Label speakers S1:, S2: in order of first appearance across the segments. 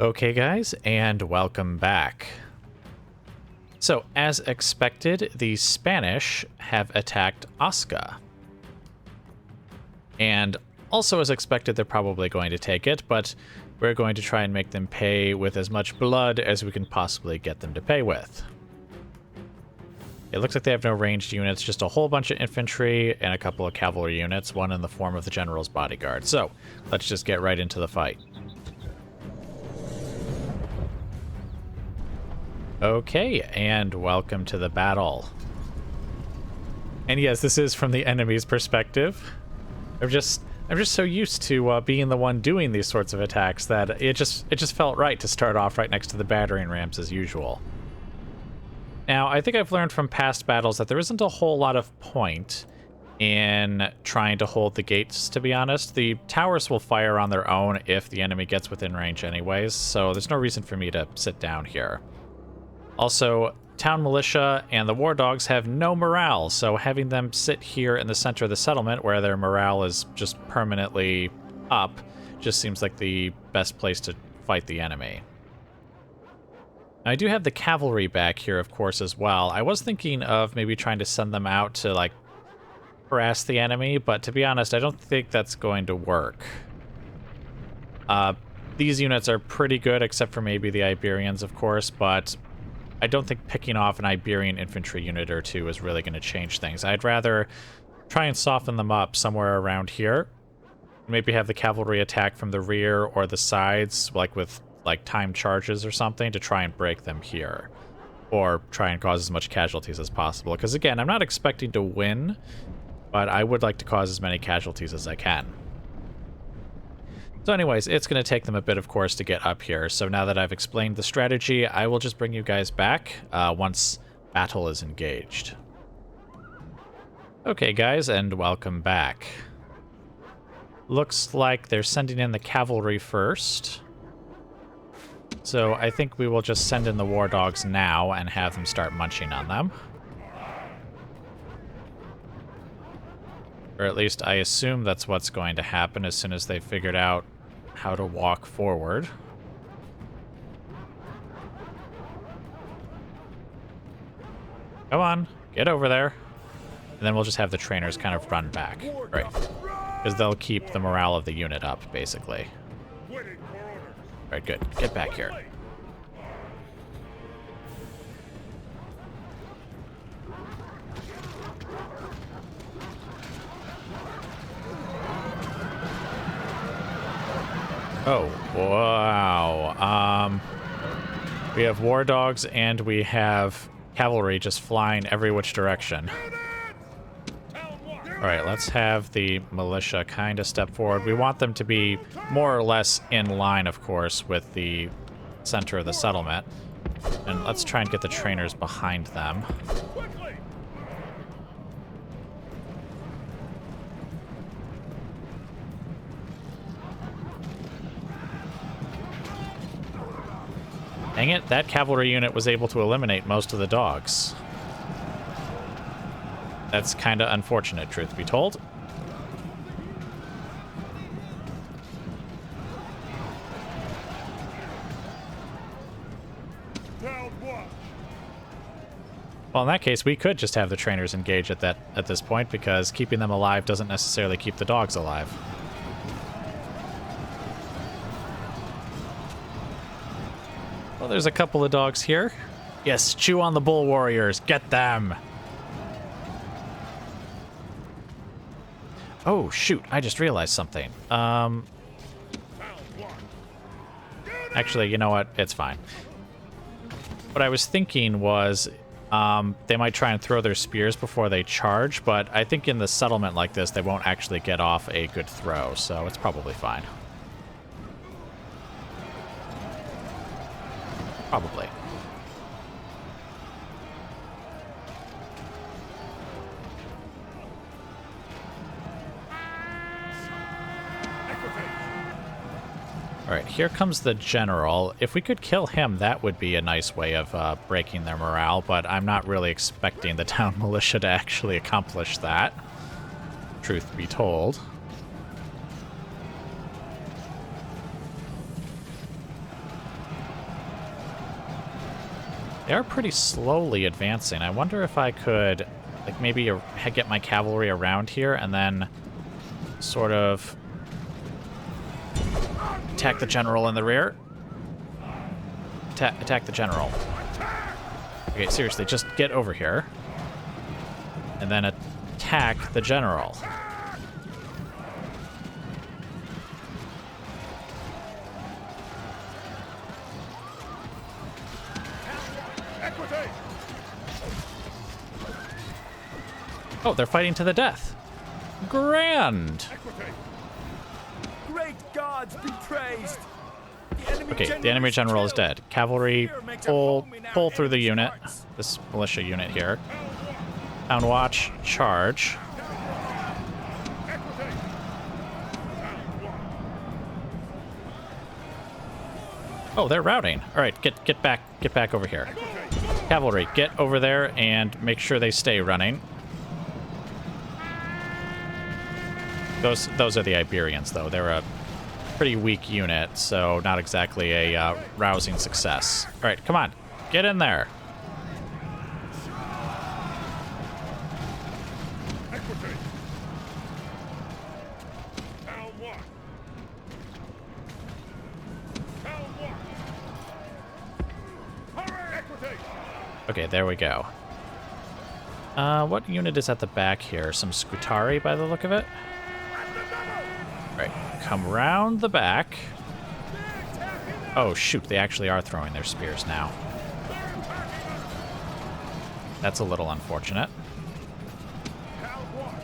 S1: Okay guys, and welcome back. So, as expected, the Spanish have attacked Osca. And also as expected, they're probably going to take it, but we're going to try and make them pay with as much blood as we can possibly get them to pay with. It looks like they have no ranged units, just a whole bunch of infantry and a couple of cavalry units, one in the form of the general's bodyguard. So, let's just get right into the fight. Okay, and welcome to the battle. And yes, this is from the enemy's perspective. I'm just so used to being the one doing these sorts of attacks that it just felt right to start off right next to the battering rams as usual. Now, I think I've learned from past battles that there isn't a whole lot of point in trying to hold the gates, to be honest. The towers will fire on their own if the enemy gets within range anyways, so there's no reason for me to sit down here. Also, town militia and the war dogs have no morale, so having them sit here in the center of the settlement where their morale is just permanently up just seems like the best place to fight the enemy. Now, I do have the cavalry back here, of course, as well. I was thinking of maybe trying to send them out to, like, harass the enemy, but to be honest, I don't think that's going to work. These units are pretty good, except for maybe the Iberians, of course, but I don't think picking off an Iberian infantry unit or two is really going to change things. I'd rather try and soften them up somewhere around here. Maybe have the cavalry attack from the rear or the sides, like with timed charges or something, to try and break them here. Or try and cause as much casualties as possible. Because again, I'm not expecting to win, but I would like to cause as many casualties as I can. So anyways, it's going to take them a bit, of course, to get up here. So now that I've explained the strategy, I will just bring you guys back once battle is engaged. Okay, guys, and welcome back. Looks like they're sending in the cavalry first. So I think we will just send in the war dogs now and have them start munching on them. Or at least I assume that's what's going to happen as soon as they've figured out how to walk forward. Come on, get over there. And then we'll just have the trainers kind of run back. Right. Because they'll keep the morale of the unit up, basically. Alright, good. Get back here. Oh, wow. We have war dogs and we have cavalry just flying every which direction. Alright, let's have the militia kind of step forward. We want them to be more or less in line, of course, with the center of the settlement. And let's try and get the trainers behind them. Dang it, that cavalry unit was able to eliminate most of the dogs. That's kind of unfortunate, truth be told. Well, in that case, we could just have the trainers engage at this point, because keeping them alive doesn't necessarily keep the dogs alive. Well, there's a couple of dogs here. Yes, chew on the bull warriors. Get them! Oh, shoot. I just realized something. Actually, you know what? It's fine. What I was thinking was they might try and throw their spears before they charge, but I think in the settlement like this, they won't actually get off a good throw, so it's probably fine. Probably. Alright, here comes the general. If we could kill him, that would be a nice way of breaking their morale, but I'm not really expecting the town militia to actually accomplish that, truth be told. They are pretty slowly advancing. I wonder if I could, like, maybe get my cavalry around here and then sort of attack the general in the rear. Attack the general. Okay, seriously, just get over here. And then attack the general. Oh, they're fighting to the death. Grand.
S2: Great gods be praised.
S1: Okay, the enemy general is dead. Cavalry, pull through the unit. This militia unit here. Town watch, charge. Oh, they're routing. All right, get back over here. Cavalry, get over there and make sure they stay running. Those are the Iberians, though. They're a pretty weak unit, so not exactly a rousing success. All right, come on, get in there. Okay, there we go. What unit is at the back here? Some Scutari by the look of it? Alright, come round the back. Oh, shoot, they actually are throwing their spears now. That's a little unfortunate.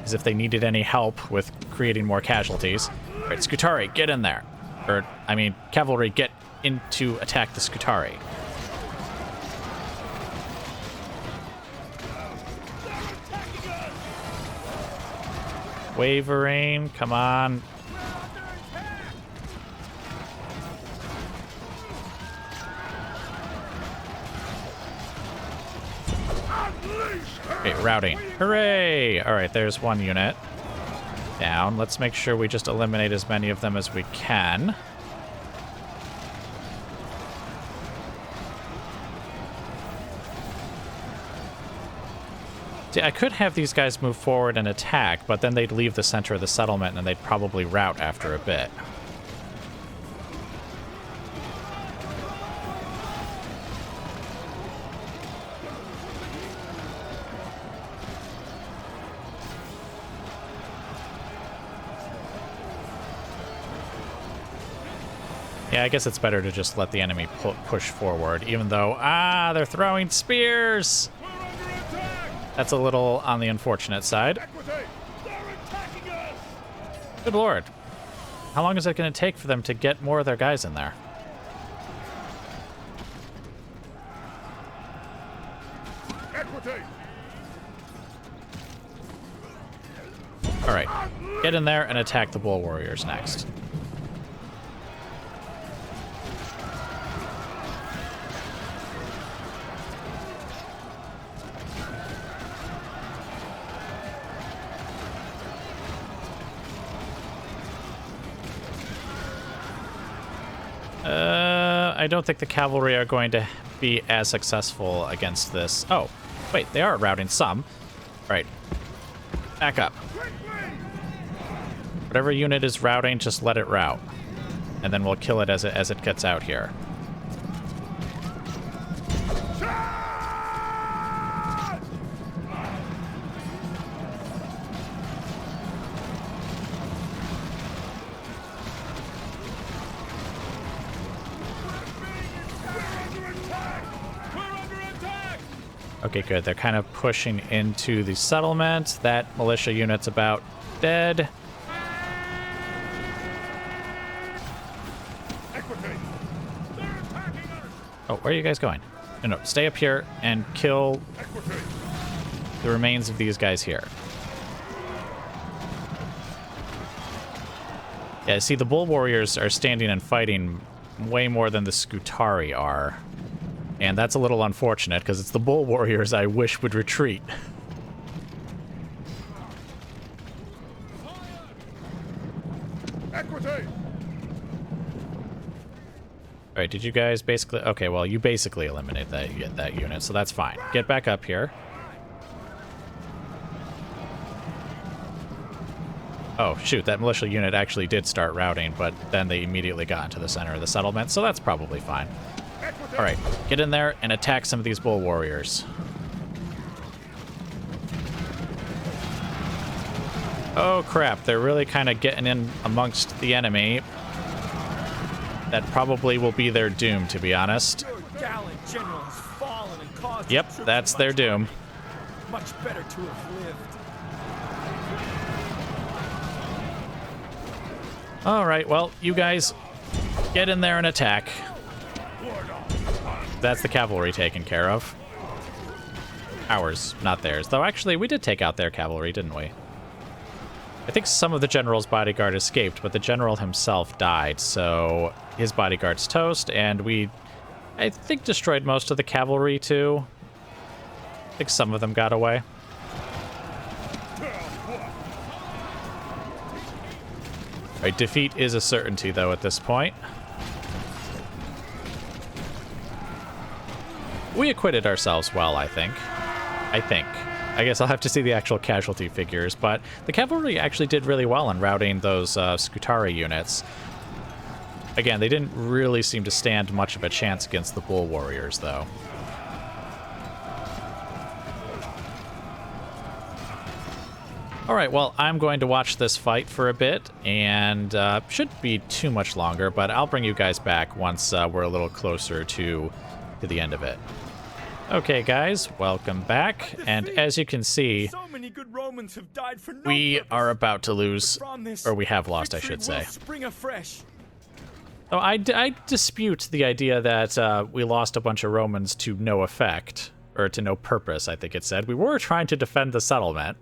S1: As if they needed any help with creating more casualties. Alright, Scutari, get in there. Or, I mean, cavalry, get in to attack the Scutari. Wavering, come on. Okay, routing. Hooray! Alright, there's one unit down. Let's make sure we just eliminate as many of them as we can. See, I could have these guys move forward and attack, but then they'd leave the center of the settlement and they'd probably rout after a bit. Yeah, I guess it's better to just let the enemy push forward, even though, they're throwing spears! That's a little on the unfortunate side. Good lord. How long is it going to take for them to get more of their guys in there? Alright, get in there and attack the Bull Warriors next. I don't think the cavalry are going to be as successful against this. Oh, wait, they are routing some. Right. Back up. Whatever unit is routing, just let it rout. And then we'll kill it as it gets out here. Okay, good. They're kind of pushing into the settlement. That militia unit's about dead. Oh, where are you guys going? No, stay up here and kill the remains of these guys here. Yeah, see, the Bull Warriors are standing and fighting way more than the Scutari are. And that's a little unfortunate, because it's the Bull Warriors I wish would retreat. All right, did you guys basically... Okay, well, you basically eliminate that unit, so that's fine. Get back up here. Oh, shoot, that militia unit actually did start routing, but then they immediately got into the center of the settlement, so that's probably fine. All right, get in there and attack some of these bull warriors. Oh, crap, they're really kind of getting in amongst the enemy. That probably will be their doom, to be honest.
S2: Your gallant general has fallen and caused
S1: Yep,
S2: the troops
S1: that's their
S2: much
S1: doom.
S2: Much better to have lived.
S1: All right, well, you guys get in there and attack. That's the cavalry taken care of. Ours, not theirs. Though, actually, we did take out their cavalry, didn't we? I think some of the general's bodyguard escaped, but the general himself died, so his bodyguard's toast, and we, I think, destroyed most of the cavalry, too. I think some of them got away. Right, defeat is a certainty, though, at this point. We acquitted ourselves well, I think. I guess I'll have to see the actual casualty figures, but the cavalry actually did really well in routing those Scutari units. Again, they didn't really seem to stand much of a chance against the bull warriors, though. All right, well, I'm going to watch this fight for a bit, and shouldn't be too much longer, but I'll bring you guys back once we're a little closer to the end of it. Okay, guys, welcome back, and as you can see,
S2: So many good Romans have died for no
S1: we
S2: purpose.
S1: are about to lose,
S2: From this,
S1: or we have lost, I
S2: victory
S1: should say.
S2: will spring afresh.
S1: Oh, I dispute the idea that we lost a bunch of Romans to no effect, or to no purpose, I think it said. We were trying to defend the settlement.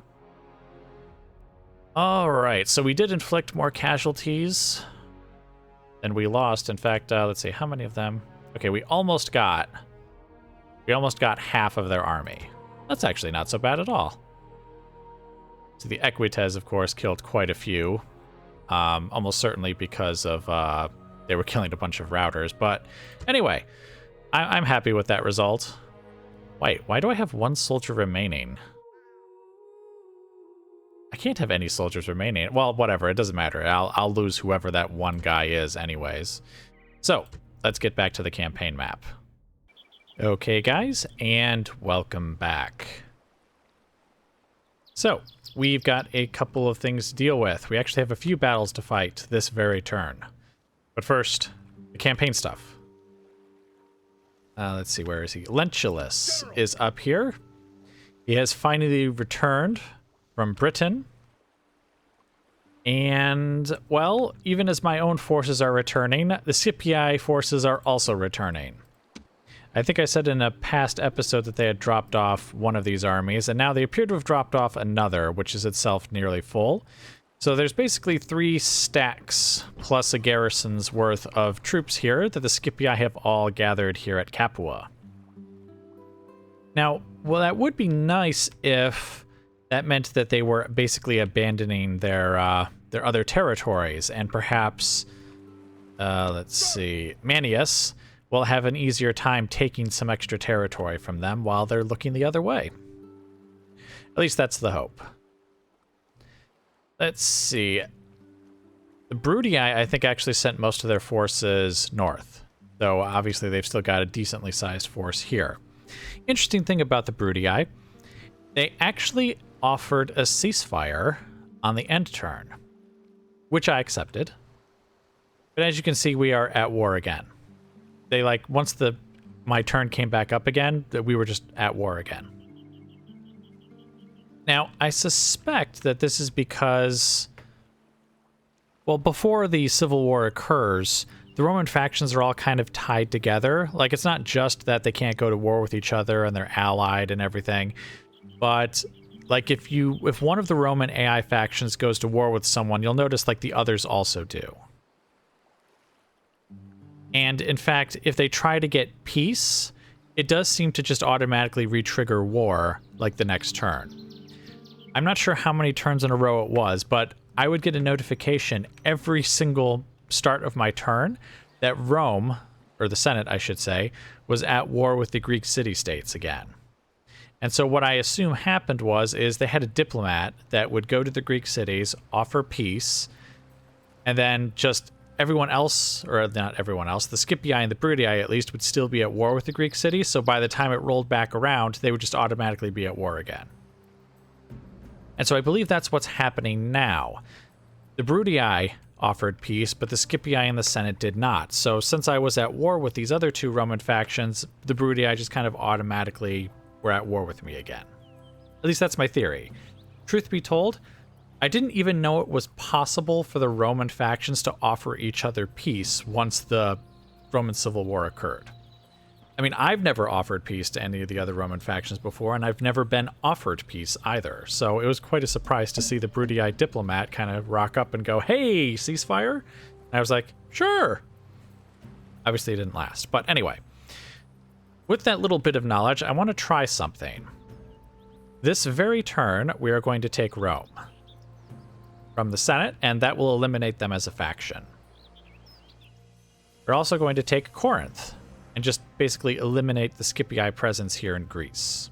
S1: All right, so we did inflict more casualties than we lost. In fact, let's see, how many of them? Okay, we almost got half of their army. That's actually not so bad at all. So the Equites, of course, killed quite a few, almost certainly because of they were killing a bunch of routers. But anyway, I'm happy with that result. Wait, why do I have one soldier remaining? I can't have any soldiers remaining. Well, whatever, it doesn't matter. I'll lose whoever that one guy is anyways. So, let's get back to the campaign map. Okay, guys, and welcome back. So, we've got a couple of things to deal with. We actually have a few battles to fight this very turn. But first, the campaign stuff. Let's see, where is he? Lentulus is up here. He has finally returned from Britain. And, well, even as my own forces are returning, the Scipii forces are also returning. I think I said in a past episode that they had dropped off one of these armies, and now they appear to have dropped off another, which is itself nearly full. So there's basically 3 stacks plus a garrison's worth of troops here that the Scipii have all gathered here at Capua. Now, well, that would be nice if that meant that they were basically abandoning their other territories, and perhaps, let's see, Manius will have an easier time taking some extra territory from them while they're looking the other way. At least that's the hope. Let's see. The Brudii, I think, actually sent most of their forces north, though obviously they've still got a decently sized force here. Interesting thing about the Brudii, they actually offered a ceasefire on the end turn, which I accepted. But as you can see, we are at war again. They, like, once my turn came back up again, that we were just at war again. Now, I suspect that this is because, well, before the Civil War occurs, the Roman factions are all kind of tied together. Like, it's not just that they can't go to war with each other and they're allied and everything, but like if one of the Roman AI factions goes to war with someone, you'll notice like the others also do. And in fact, if they try to get peace, it does seem to just automatically re-trigger war like the next turn. I'm not sure how many turns in a row it was, but I would get a notification every single start of my turn that Rome or the Senate, I should say, was at war with the Greek city-states again. And so what I assume happened is they had a diplomat that would go to the Greek cities, offer peace, and then just everyone else, or not everyone else, the Scipii and the Bruttii at least would still be at war with the Greek cities, so by the time it rolled back around, they would just automatically be at war again. And so I believe that's what's happening now. The Bruttii offered peace, but the Scipii and the Senate did not. So since I was at war with these other two Roman factions, the Bruttii just kind of automatically were at war with me again. At least that's my theory. Truth be told, I didn't even know it was possible for the Roman factions to offer each other peace once the Roman Civil War occurred. I mean, I've never offered peace to any of the other Roman factions before, and I've never been offered peace either. So it was quite a surprise to see the Bruttii diplomat kind of rock up and go, "Hey, ceasefire?" And I was like, "Sure." Obviously, it didn't last. But anyway, with that little bit of knowledge, I want to try something. This very turn, we are going to take Rome from the Senate, and that will eliminate them as a faction. We're also going to take Corinth and just basically eliminate the Scipii presence here in Greece.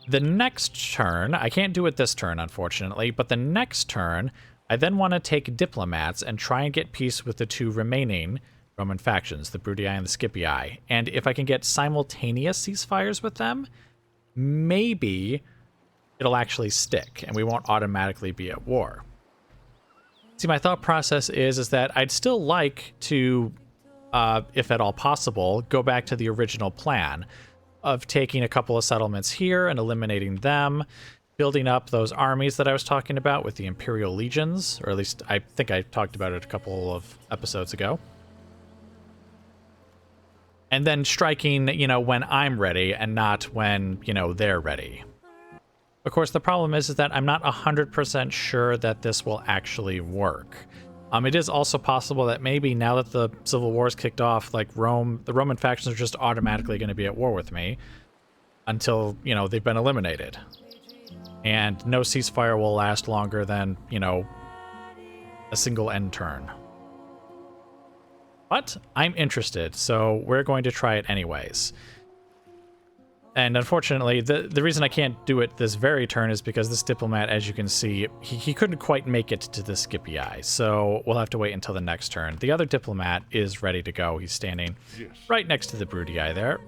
S1: The next turn, I can't do it this turn, unfortunately, but the next turn, I then want to take diplomats and try and get peace with the two remaining Roman factions, the Bruttii and the Scipii. And if I can get simultaneous ceasefires with them, maybe it'll actually stick and we won't automatically be at war. See, my thought process is that I'd still like to, if at all possible, go back to the original plan of taking a couple of settlements here and eliminating them, building up those armies that I was talking about with the Imperial Legions, or at least I think I talked about it a couple of episodes ago. And then striking, when I'm ready and not when, they're ready. Of course, the problem is that I'm not 100% sure that this will actually work. It is also possible that maybe now that the Civil War's kicked off, like the Roman factions are just automatically going to be at war with me until, they've been eliminated. And no ceasefire will last longer than, a single end turn. But I'm interested, so we're going to try it anyways. And unfortunately, the reason I can't do it this very turn is because this diplomat, as you can see, he couldn't quite make it to the Scipii, so we'll have to wait until the next turn. The other diplomat is ready to go. He's standing right next to the Bruttii there.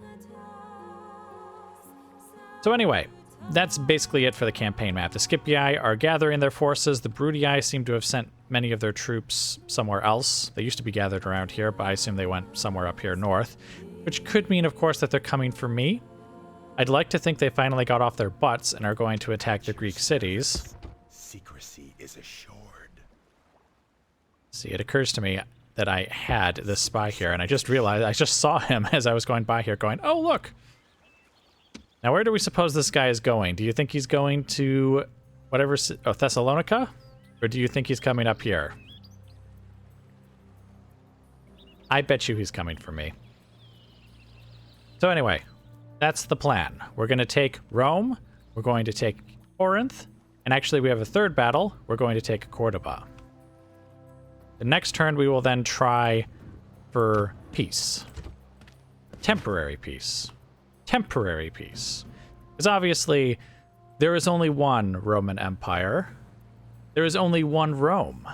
S1: So anyway, that's basically it for the campaign map. The Scipii are gathering their forces. The Bruttii seem to have sent many of their troops somewhere else. They used to be gathered around here, but I assume they went somewhere up here north, which could mean, of course, that they're coming for me. I'd like to think they finally got off their butts and are going to attack the Greek cities.
S3: Secrecy is assured.
S1: See, it occurs to me that I had this spy here, and I just realized, I just saw him as I was going by here going, "Oh, look!" Now, where do we suppose this guy is going? Do you think he's going to Thessalonica? Or do you think he's coming up here? I bet you he's coming for me. So anyway, that's the plan. We're going to take Rome, we're going to take Corinth, and actually we have a third battle. We're going to take Corduba. The next turn we will then try for peace. Temporary peace. Temporary peace. Because obviously, there is only one Roman Empire. There is only one Rome.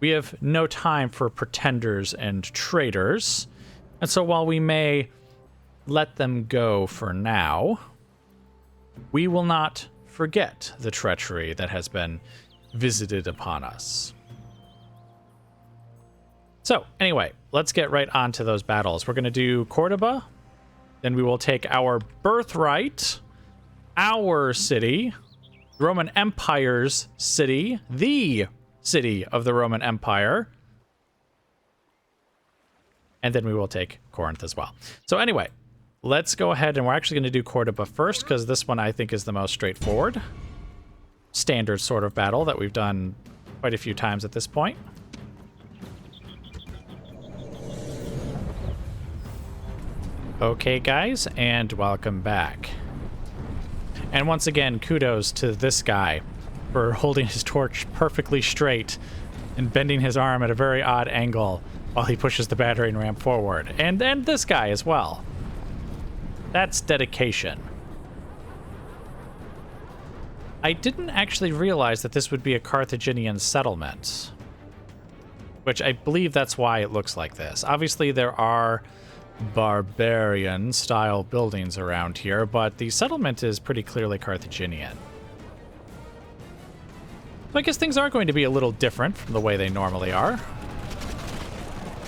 S1: We have no time for pretenders and traitors. And so while we may let them go for now, we will not forget the treachery that has been visited upon us. So anyway, let's get right on to those battles. We're going to do Corduba. Then we will take our birthright, our city, Roman Empire's city, the city of the Roman Empire. And then we will take Corinth as well. So anyway, let's go ahead, and we're actually going to do Corduba first, because this one I think is the most straightforward. Standard sort of battle that we've done quite a few times at this point. Okay, guys, and welcome back. And once again, kudos to this guy for holding his torch perfectly straight and bending his arm at a very odd angle while he pushes the battering ram forward. And this guy as well. That's dedication. I didn't actually realize that this would be a Carthaginian settlement, which I believe that's why it looks like this. Obviously, there are barbarian-style buildings around here, but the settlement is pretty clearly Carthaginian. So I guess things are going to be a little different from the way they normally are,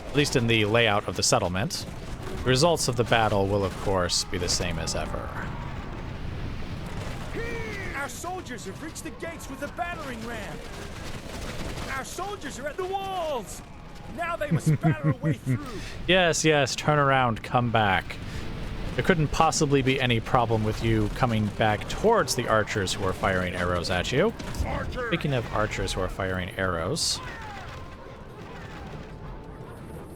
S1: at least in the layout of the settlement. The results of the battle will, of course, be the same as ever.
S2: Our soldiers have reached the gates with the battering ram. Our soldiers are at the walls. Now they must batter a way through.
S1: Yes, turn around, come back. There couldn't possibly be any problem with you coming back towards the archers who are firing arrows at you. Speaking of archers who are firing arrows.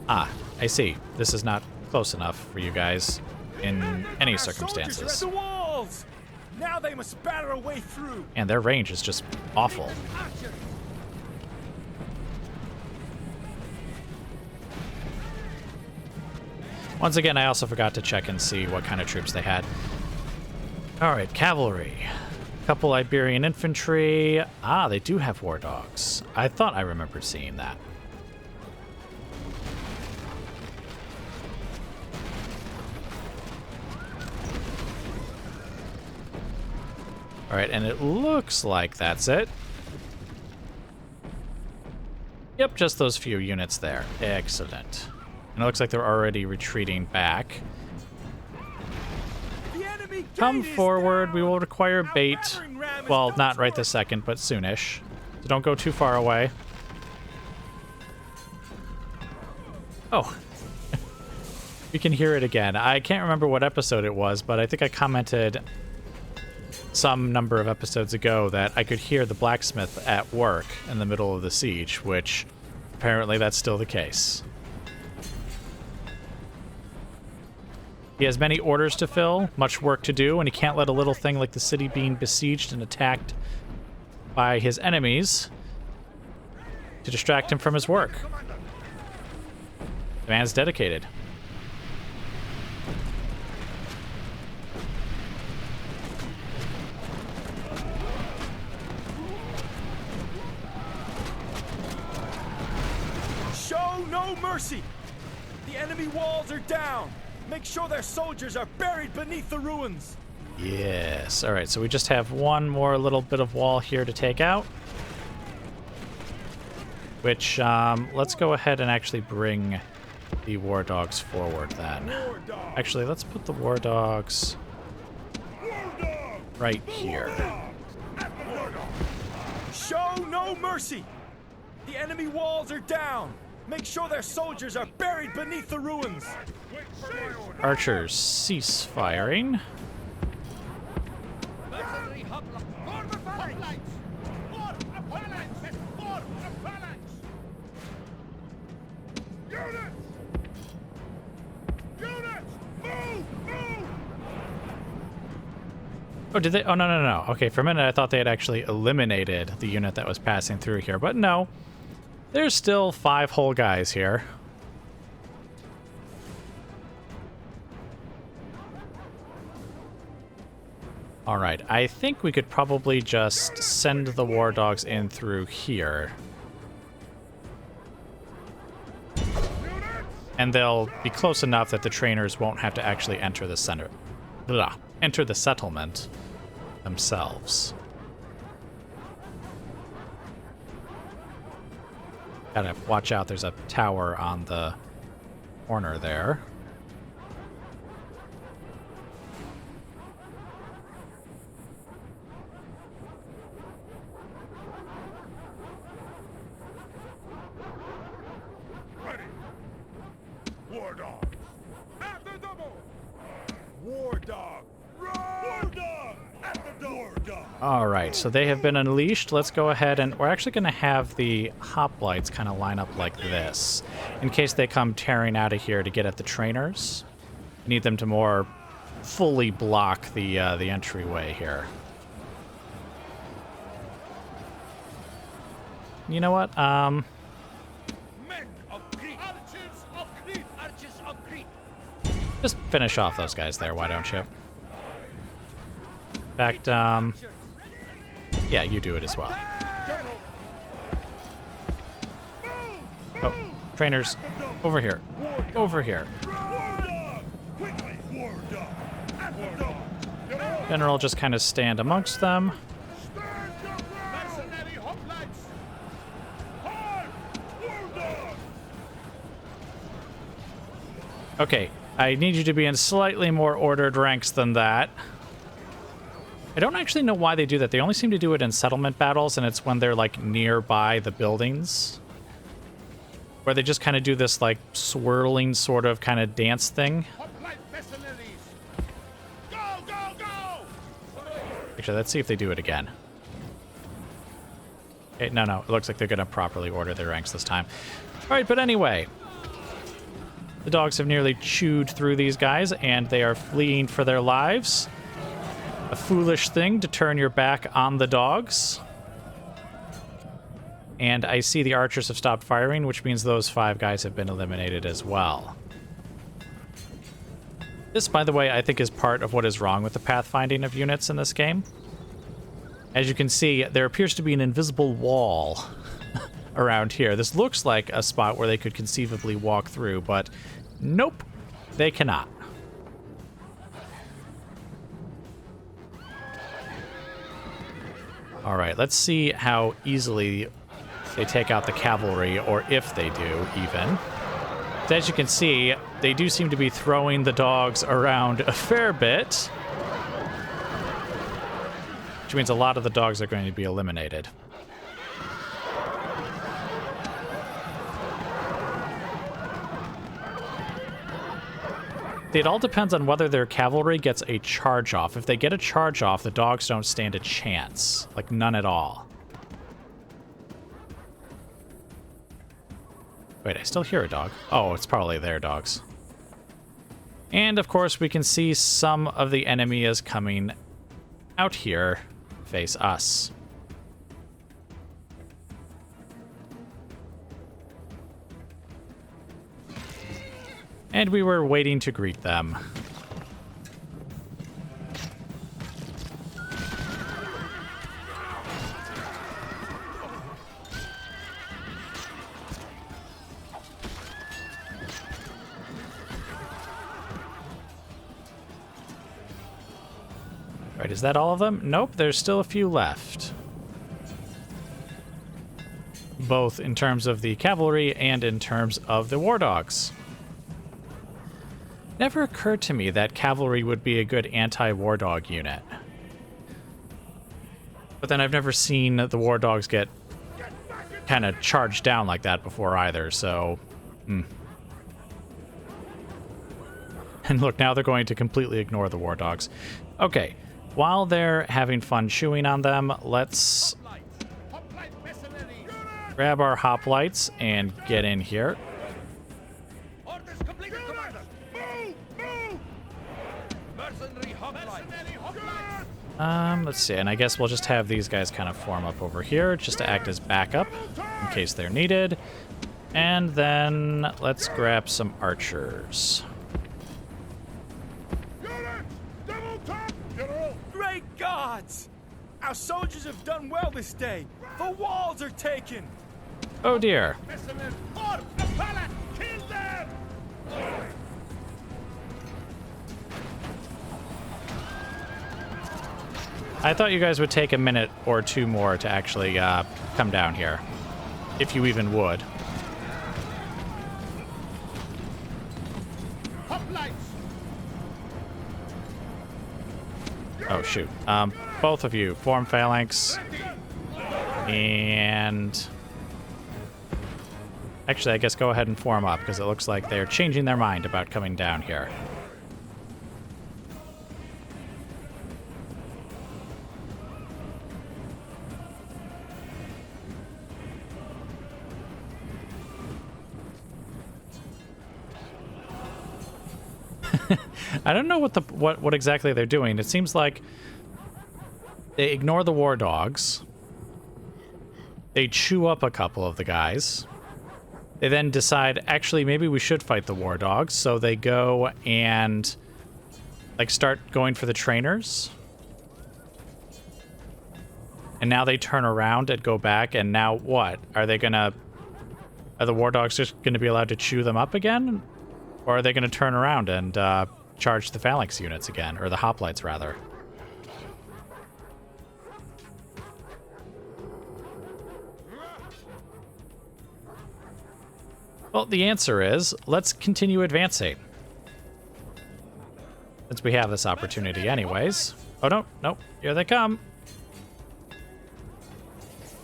S1: Ah, I see. This is not close enough for you guys in any circumstances.
S2: Our soldiers are at the walls. Now they must batter a way through.
S1: And their range is just awful. Once again, I also forgot to check and see what kind of troops they had. All right, cavalry. A couple Iberian infantry. Ah, they do have war dogs. I thought I remembered seeing that. All right, and it looks like that's it. Yep, just those few units there. Excellent. And it looks like they're already retreating back. Come forward. We will require bait. Well, not right this second, but soonish. So don't go too far away. Oh. You can hear it again. I can't remember what episode it was, but I think I commented some number of episodes ago that I could hear the blacksmith at work in the middle of the siege, which apparently that's still the case. He has many orders to fill, much work to do, and he can't let a little thing like the city being besieged and attacked by his enemies to distract him from his work. The man's dedicated.
S2: Show no mercy! The enemy walls are down! Make sure their soldiers are buried beneath the ruins!
S1: Yes. All right, so we just have one more little bit of wall here to take out. Which, let's go ahead and actually bring the war dogs forward then. Actually, let's put the war dogs right here.
S2: Show no mercy! The enemy walls are down! Make sure their soldiers are buried beneath the ruins!
S1: Archers, cease firing. Oh, did they? Oh, no. Okay, for a minute I thought they had actually eliminated the unit that was passing through here, but no. There's still 5 whole guys here. All right, I think we could probably just send the war dogs in through here. And they'll be close enough that the trainers won't have to actually enter the enter the settlement themselves. Gotta watch out, there's a tower on the corner there.
S3: Ready. War dog. At the double. War dog. War dog. At the door. War dog.
S1: All right, so they have been unleashed. Let's go ahead and we're actually going to have the hoplites kind of line up like this in case they come tearing out of here to get at the trainers. We need them to more fully block the entryway here. You know what?
S3: Men of Greek. Attitude
S1: Just finish off those guys there, why don't you? In fact, yeah, you do it as well. Oh, trainers, over here. Over here. General, just kind of stand amongst them. Okay, I need you to be in slightly more ordered ranks than that. I don't actually know why they do that. They only seem to do it in settlement battles, and it's when they're, like, nearby the buildings. Where they just kind of do this, like, swirling sort of kind of dance thing. Actually, let's see if they do it again. Okay, no, it looks like they're going to properly order their ranks this time. All right, but anyway. The dogs have nearly chewed through these guys, and they are fleeing for their lives. A foolish thing to turn your back on the dogs. And I see the archers have stopped firing, which means those 5 guys have been eliminated as well. This, by the way, I think is part of what is wrong with the pathfinding of units in this game. As you can see, there appears to be an invisible wall around here. This looks like a spot where they could conceivably walk through, but nope, they cannot. All right, let's see how easily they take out the cavalry, or if they do, even. As you can see, they do seem to be throwing the dogs around a fair bit, which means a lot of the dogs are going to be eliminated. It all depends on whether their cavalry gets a charge off. If they get a charge off, the dogs don't stand a chance. Like, none at all. Wait, I still hear a dog. Oh, it's probably their dogs. And, of course, we can see some of the enemy is coming out here, face us. And we were waiting to greet them. Right, is that all of them? Nope, there's still a few left. Both in terms of the cavalry and in terms of the war dogs. Never occurred to me that cavalry would be a good anti-war dog unit. But then I've never seen the war dogs get kind of charged down like that before either, so... And look, now they're going to completely ignore the war dogs. Okay, while they're having fun chewing on them, let's grab our hoplites and get in here. Let's see, and I guess we'll just have these guys kind of form up over here just to act as backup in case they're needed. And then let's grab some archers.
S2: Great gods! Our soldiers have done well this day. The walls are taken.
S1: Oh dear.
S3: Kill them!
S1: I thought you guys would take a minute or two more to actually come down here. If you even would. Oh, shoot. Both of you, form phalanx. And... actually, I guess go ahead and form up, because it looks like they're changing their mind about coming down here. I don't know what exactly they're doing. It seems like they ignore the war dogs. They chew up a couple of the guys. They then decide, actually, maybe we should fight the war dogs. So they go and like start going for the trainers. And now they turn around and go back, and now what? Are the war dogs just gonna be allowed to chew them up again? Or are they gonna turn around and charge the phalanx units again, or the hoplites rather? Well, the answer is, let's continue advancing. Since we have this opportunity anyways. Oh, no, no, here they come.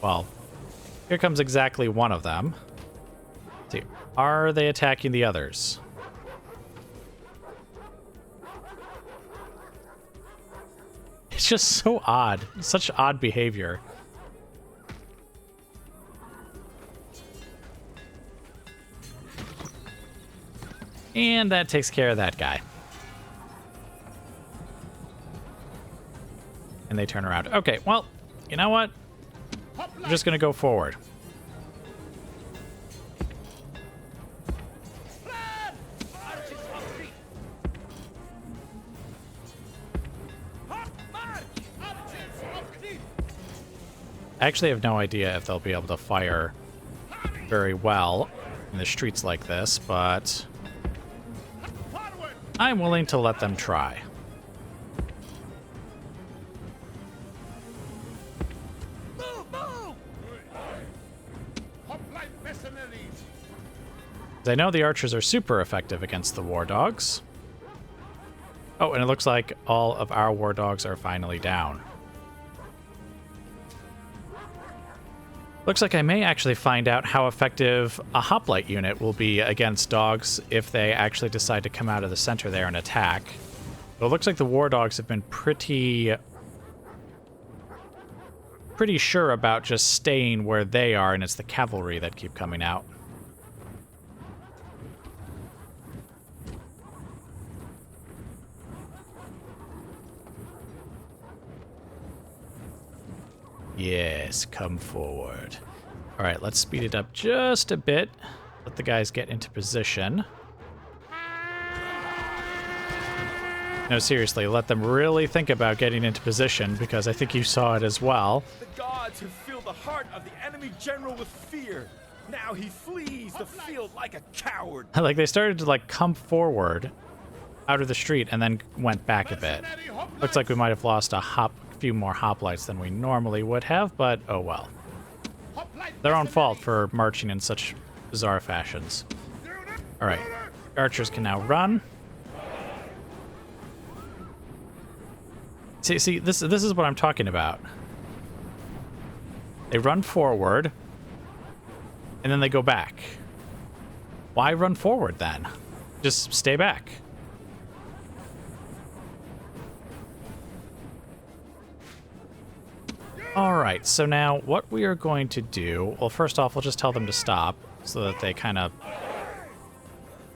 S1: Well, here comes exactly one of them. Let's see, are they attacking the others? It's just so odd. Such odd behavior. And that takes care of that guy. And they turn around. Okay, well, you know what? I'm just gonna go forward. I actually have no idea if they'll be able to fire very well in the streets like this, but I'm willing to let them try. I know the archers are super effective against the war dogs. Oh, and it looks like all of our war dogs are finally down. Looks like I may actually find out how effective a hoplite unit will be against dogs if they actually decide to come out of the center there and attack. But it looks like the war dogs have been pretty sure about just staying where they are, and it's the cavalry that keep coming out. Yes, come forward. All right, let's speed it up just a bit. Let the guys get into position. No, seriously, let them really think about getting into position, because I think you saw it as well.
S2: The gods have filled the heart of the enemy general with fear. Now he flees the field like a coward.
S1: Like, they started to, like, come forward out of the street and then went back a bit. Looks like we might have lost a few more hoplites than we normally would have, but oh well. Their own fault for marching in such bizarre fashions. All right, archers can now run. See, this is what I'm talking about. They run forward, and then they go back. Why run forward then? Just stay back. Alright, so now what we are going to do... Well, first off, we'll just tell them to stop, so that they kind of...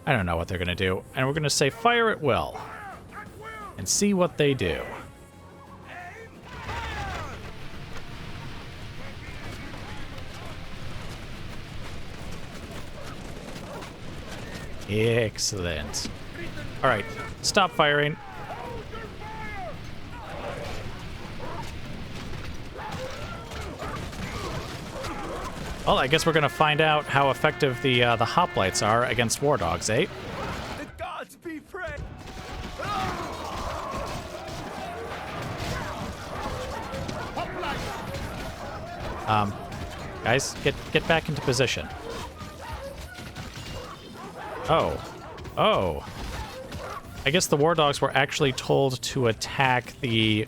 S1: I don't know what they're going to do. And we're going to say, fire at will. And see what they do. Excellent. Alright, stop firing. Well, I guess we're gonna find out how effective the hoplites are against war dogs, eh?
S2: The gods be praised.
S1: Guys, get back into position. Oh. I guess the war dogs were actually told to attack the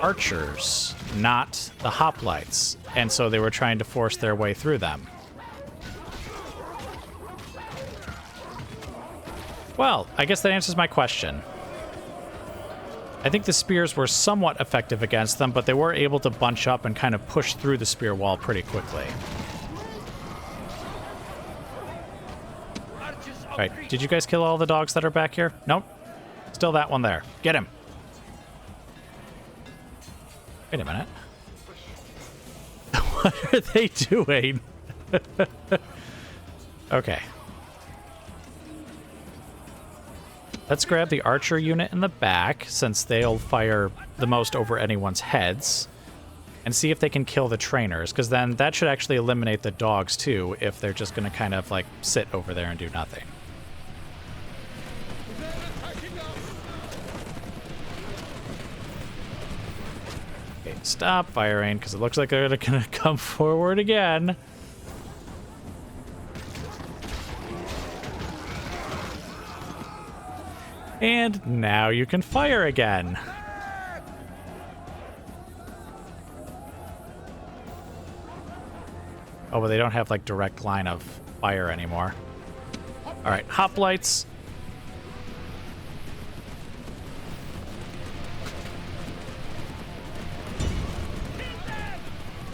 S1: archers, not the hoplites, and so they were trying to force their way through them. Well, I guess that answers my question. I think the spears were somewhat effective against them, but they were able to bunch up and kind of push through the spear wall pretty quickly. All right, did you guys kill all the dogs that are back here? Nope. Still that one there. Get him. Wait a minute. What are they doing? Okay. Let's grab the archer unit in the back, since they'll fire the most over anyone's heads, and see if they can kill the trainers, because then that should actually eliminate the dogs too, if they're just going to kind of like sit over there and do nothing. Okay, stop firing, because it looks like they're going to come forward again. And now you can fire again. Oh, but they don't have like direct line of fire anymore. All right, hoplites.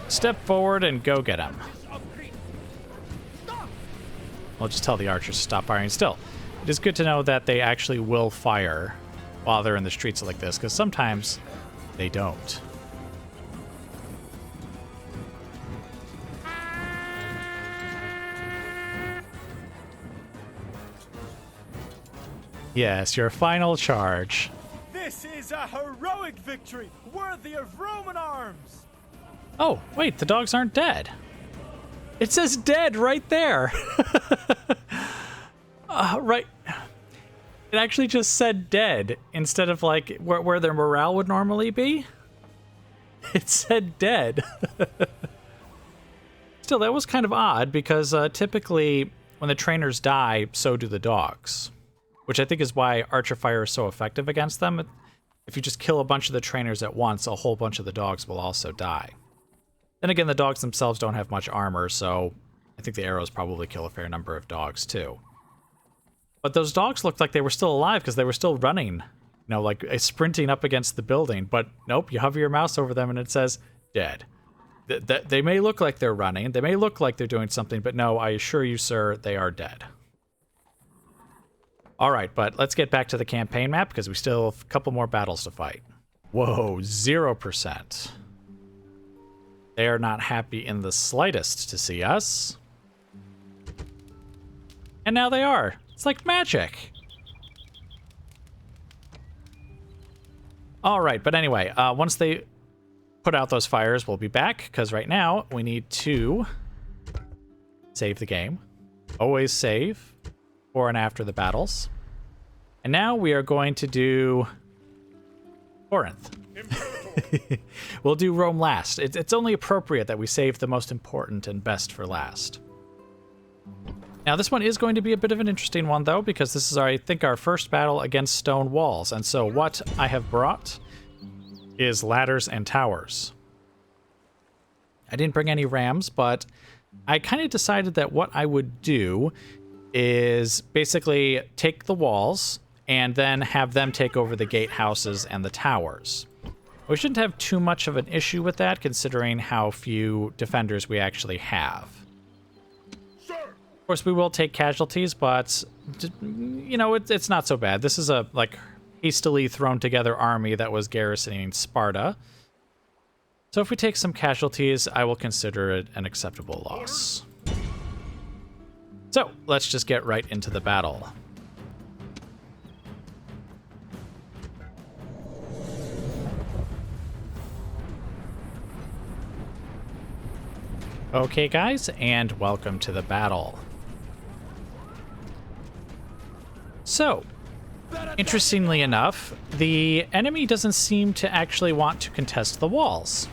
S1: Step forward and go get him. We'll just tell the archers to stop firing still. It is good to know that they actually will fire while they're in the streets like this, because sometimes they don't. Yes, your final charge.
S2: This is a heroic victory, worthy of Roman arms.
S1: Oh, wait, the dogs aren't dead. It says dead right there. Right. It actually just said dead instead of like where their morale would normally be. It said dead. Still, that was kind of odd because typically when the trainers die, so do the dogs. Which I think is why Archer Fire is so effective against them. If you just kill a bunch of the trainers at once, a whole bunch of the dogs will also die. Then again, the dogs themselves don't have much armor, so I think the arrows probably kill a fair number of dogs too. But those dogs looked like they were still alive because they were still running, you know, like sprinting up against the building. But nope, you hover your mouse over them and it says dead. They may look like they're running, they may look like they're doing something, but no, I assure you, sir, they are dead. All right, but let's get back to the campaign map because we still have a couple more battles to fight. Whoa, 0%. They are not happy in the slightest to see us. And now they are. It's like magic. All right, but anyway, once they put out those fires, we'll be back because right now we need to save the game. Always save before and after the battles. And now we are going to do Corinth. We'll do Rome last. It's only appropriate that we save the most important and best for last. Now, this one is going to be a bit of an interesting one, though, because this is, I think, our first battle against stone walls. And so what I have brought is ladders and towers. I didn't bring any rams, but I kind of decided that what I would do is basically take the walls and then have them take over the gatehouses and the towers. We shouldn't have too much of an issue with that, considering how few defenders we actually have. Of course, we will take casualties, but, you know, it's not so bad. This is a, like, hastily thrown together army that was garrisoning Sparta. So if we take some casualties, I will consider it an acceptable loss. So, let's just get right into the battle. Okay, guys, and welcome to the battle. So, interestingly enough, the enemy doesn't seem to actually want to contest the walls.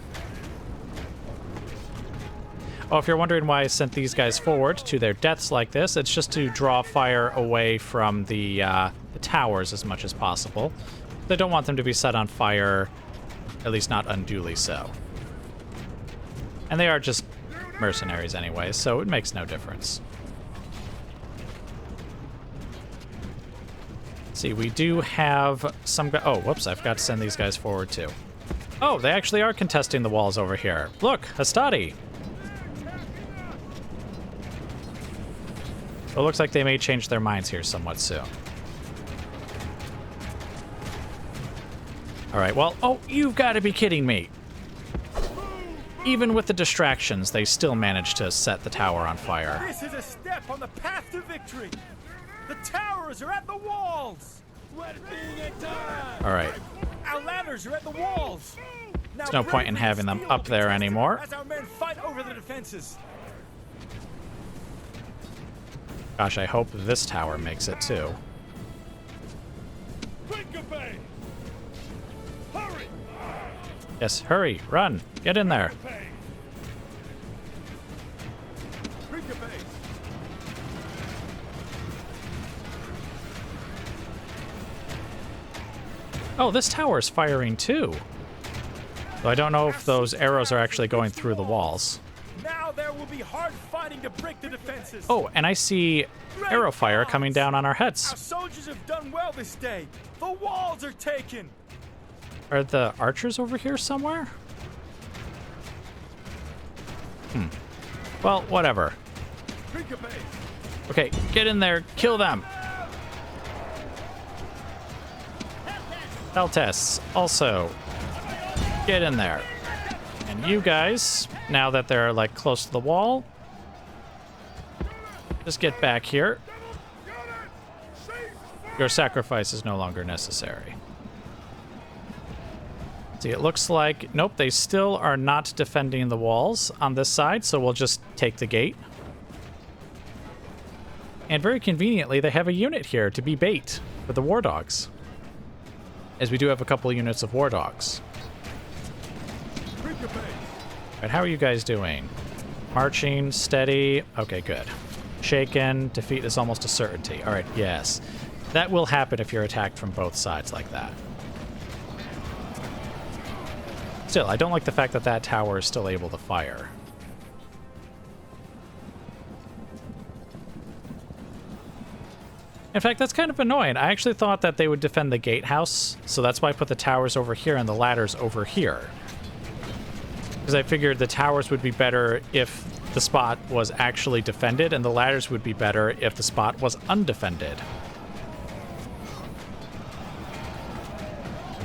S1: Oh, if you're wondering why I sent these guys forward to their deaths like this, it's just to draw fire away from the towers as much as possible. They don't want them to be set on fire, at least not unduly so. And they are just mercenaries anyway, so it makes no difference. Let's see, we do have some oh, whoops, I forgot to send these guys forward too. Oh, they actually are contesting the walls over here. Look, Hastati. It looks like they may change their minds here somewhat soon. All right, well, oh, you've got to be kidding me. Even with the distractions, they still managed to set the tower on fire.
S2: This is a step step on the path to victory. The towers are at the walls.
S1: All right.
S2: Our ladders are at the walls. Now
S1: There's no point in having them up there anymore.
S2: As our men fight over the defenses.
S1: Gosh, I hope this tower makes it too.
S3: Hurry!
S1: Yes, hurry, run, get in there. Oh, this tower is firing too. So I don't know if those arrows are actually going through the walls.
S2: Now there will be hard fighting to break the defenses.
S1: Oh, and I see arrow fire coming down on our
S2: Our
S1: heads.
S2: soldiers have done well this day. The walls are taken.
S1: Are the archers over here somewhere? Well, whatever. Okay, get in there, kill them. Peltests, also, get in there. And you guys, now that they're like close to the wall, just get back here. Your sacrifice is no longer necessary. See, it looks like, nope, they still are not defending the walls on this side, so we'll just take the gate. And very conveniently, they have a unit here to be bait for the war dogs, as we do have a couple of units of war dogs. Right, how are you guys doing? Marching, steady. Okay, good. Shaken, defeat is almost a certainty. All right, yes. That will happen if you're attacked from both sides like that. Still, I don't like the fact that that tower is still able to fire. In fact, that's kind of annoying. I actually thought that they would defend the gatehouse, so that's why I put the towers over here and the ladders over here. Because I figured the towers would be better if the spot was actually defended, and the ladders would be better if the spot was undefended.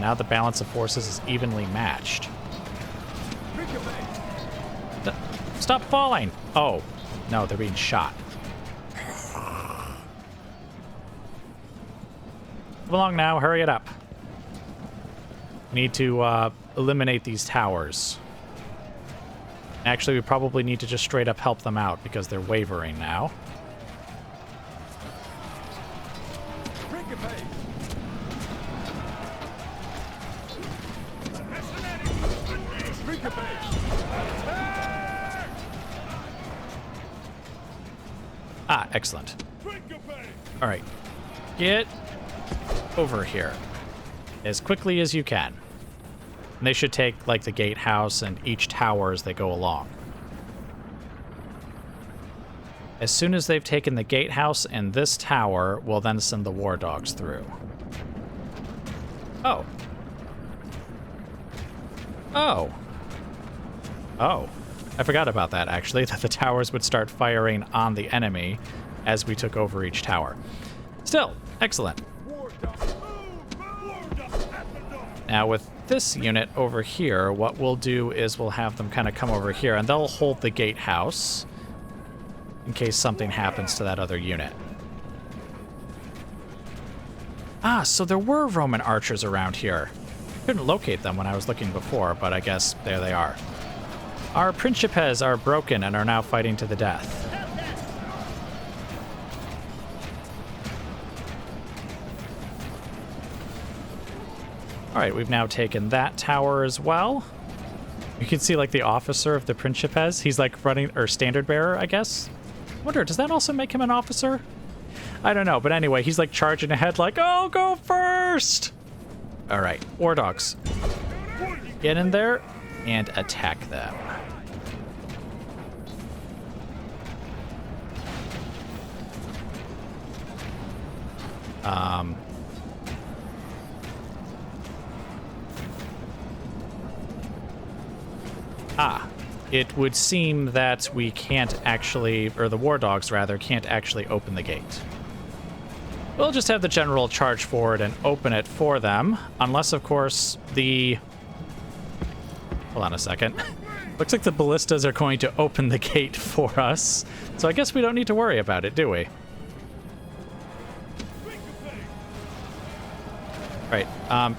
S1: Now the balance of forces is evenly matched. Stop falling! Oh, no, they're being shot. Come along now, hurry it up. We need to eliminate these towers. Actually, we probably need to just straight up help them out because they're wavering now. Ah, excellent. All right, get over here as quickly as you can. And they should take, like, the gatehouse and each tower as they go along. As soon as they've taken the gatehouse and this tower, we'll then send the war dogs through. Oh. Oh. Oh. I forgot about that, actually, that the towers would start firing on the enemy as we took over each tower. Still, excellent. Now, with this unit over here, what we'll do is we'll have them kind of come over here, and they'll hold the gatehouse in case something happens to that other unit. Ah, so there were Roman archers around here. Couldn't locate them when I was looking before, but I guess there they are. Our Principes are broken and are now fighting to the death. All right, we've now taken that tower as well. You can see, like, the officer of the Principes. He's, like, running, or standard bearer, I guess. I wonder, does that also make him an officer? I don't know, but anyway, he's, like, charging ahead like, I'll go first! All right, war dogs. Get in there and attack them. It would seem that we can't actually, or the war dogs rather, can't actually open the gate. We'll just have the general charge forward and open it for them, unless, of course, the Hold on a second. Looks like the ballistas are going to open the gate for us. So I guess we don't need to worry about it, do we? Right.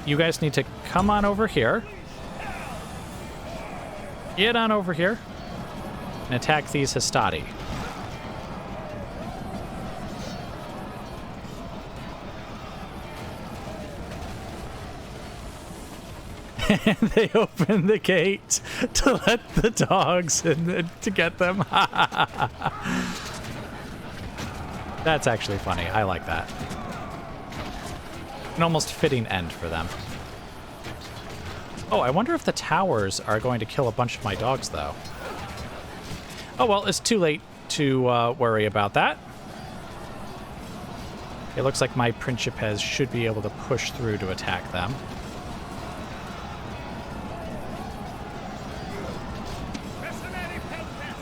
S1: You guys need to come on over here. Get on over here. And attack these Hastati. And they open the gate to let the dogs in to get them. That's actually funny. I like that. An almost fitting end for them. Oh, I wonder if the towers are going to kill a bunch of my dogs, though. Oh, well, it's too late to worry about that. It looks like my Principes should be able to push through to attack them.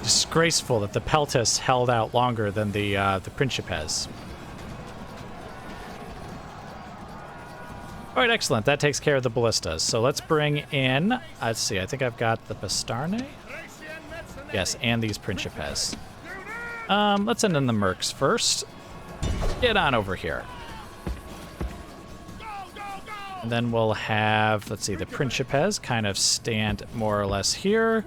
S1: Disgraceful that the Peltas held out longer than the Principes. All right, excellent. That takes care of the ballistas. So let's bring in, let's see, I think I've got the Bastarne. Yes, and these Principes. Let's send in the Mercs first. Get on over here. And then we'll have, let's see, the Principes kind of stand more or less here.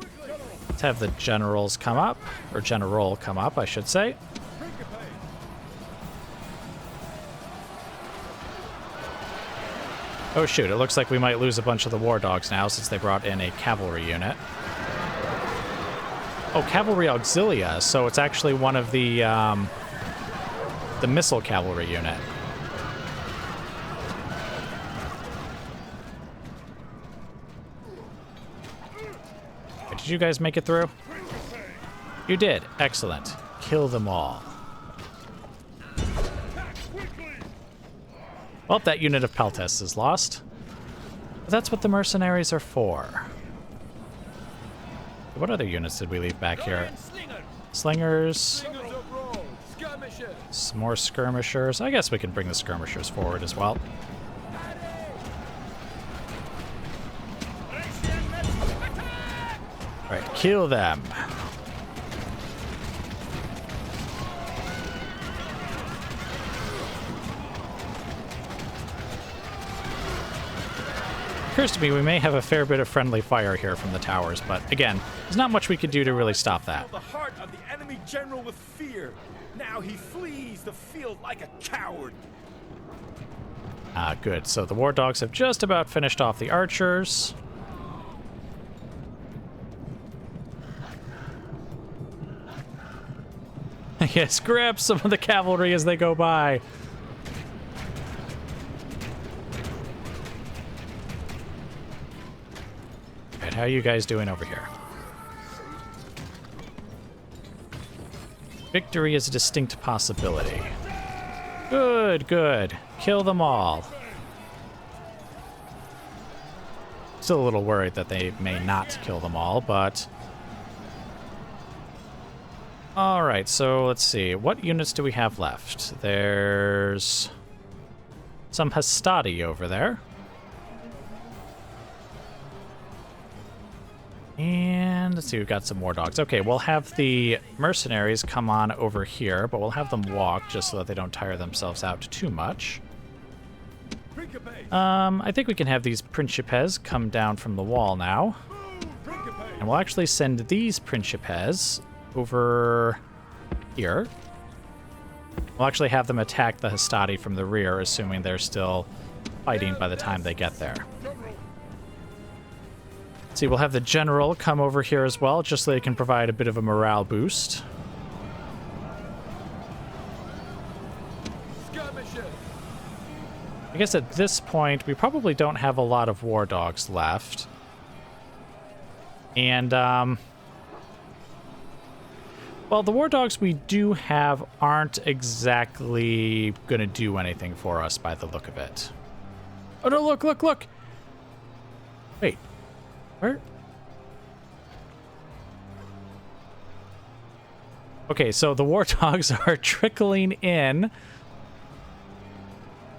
S1: Let's have the generals come up, or general come up, I should say. Oh shoot, it looks like we might lose a bunch of the war dogs now since they brought in a cavalry unit. Oh, cavalry auxilia, so it's actually one of the missile cavalry unit. Did you guys make it through? You did. Excellent. Kill them all. Well, that unit of Peltas is lost. But that's what the mercenaries are for. What other units did we leave back here? Slingers. Some more skirmishers. I guess we can bring the skirmishers forward as well. Alright, kill them. Occurs to me we may have a fair bit of friendly fire here from the towers, but again, there's not much we could do to really stop that.
S2: The heart of the enemy general with fear. Now he flees the field like a coward.
S1: Ah, good. So the war dogs have just about finished off the archers. Yes, grab some of the cavalry as they go by. How are you guys doing over here? Victory is a distinct possibility. Good, good. Kill them all. Still a little worried that they may not kill them all, but... Alright, so let's see. What units do we have left? There's... some Hastati over there. And let's see, we've got some war dogs. Okay, we'll have the mercenaries come on over here, but we'll have them walk just so that they don't tire themselves out too much. I think we can have these Principes come down from the wall now. And we'll actually send these Principes over here. We'll actually have them attack the Hastati from the rear, assuming they're still fighting by the time they get there. See, we'll have the general come over here as well, just so they can provide a bit of a morale boost. I guess at this point, we probably don't have a lot of war dogs left. And, well, the war dogs we do have aren't exactly going to do anything for us by the look of it. Oh, no, look, look, look! Wait. Where? Okay, so the war dogs are trickling in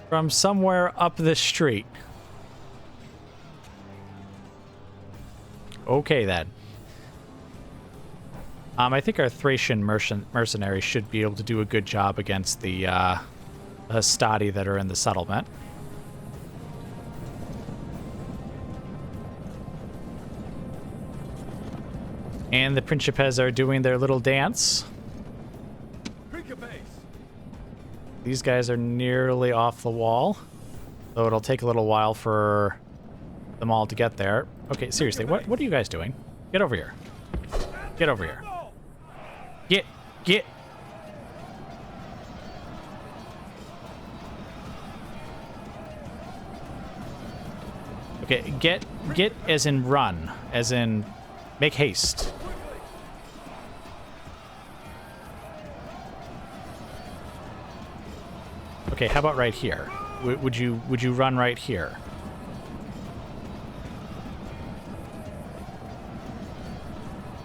S1: from somewhere up this street. Okay, then. I think our Thracian mercenaries should be able to do a good job against the Hastati that are in the settlement. And the Principes are doing their little dance. These guys are nearly off the wall, though it'll take a little while for them all to get there. Okay, seriously, what are you guys doing? Get over here. Get over here. Get. Okay, get as in run, as in make haste. Okay, how about right here? Would you run right here?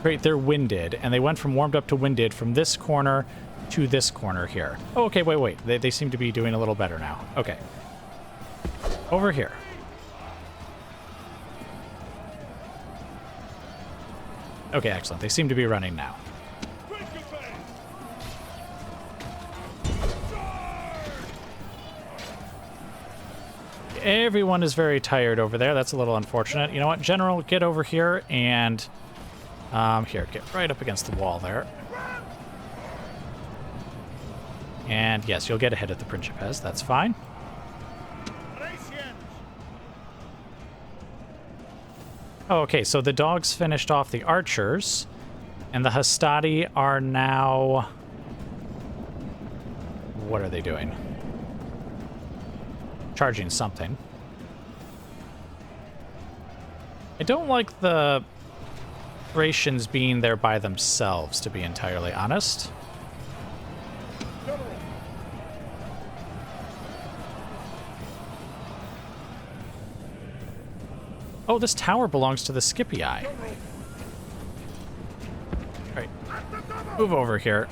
S1: Great, they're winded, and they went from warmed up to winded from this corner to this corner here. Oh, okay, wait. They seem to be doing a little better now. Okay. Over here. Okay, excellent. They seem to be running now. Everyone is very tired over there. That's a little unfortunate. You know what, General, get over here and... here, get right up against the wall there. And yes, you'll get a hit at the Principes. That's fine. Oh, okay, so the dogs finished off the archers, and the Hastati are now... What are they doing? Charging something. I don't like the Thracians being there by themselves, to be entirely honest. Oh, this tower belongs to the Scipii. Alright. Move over here.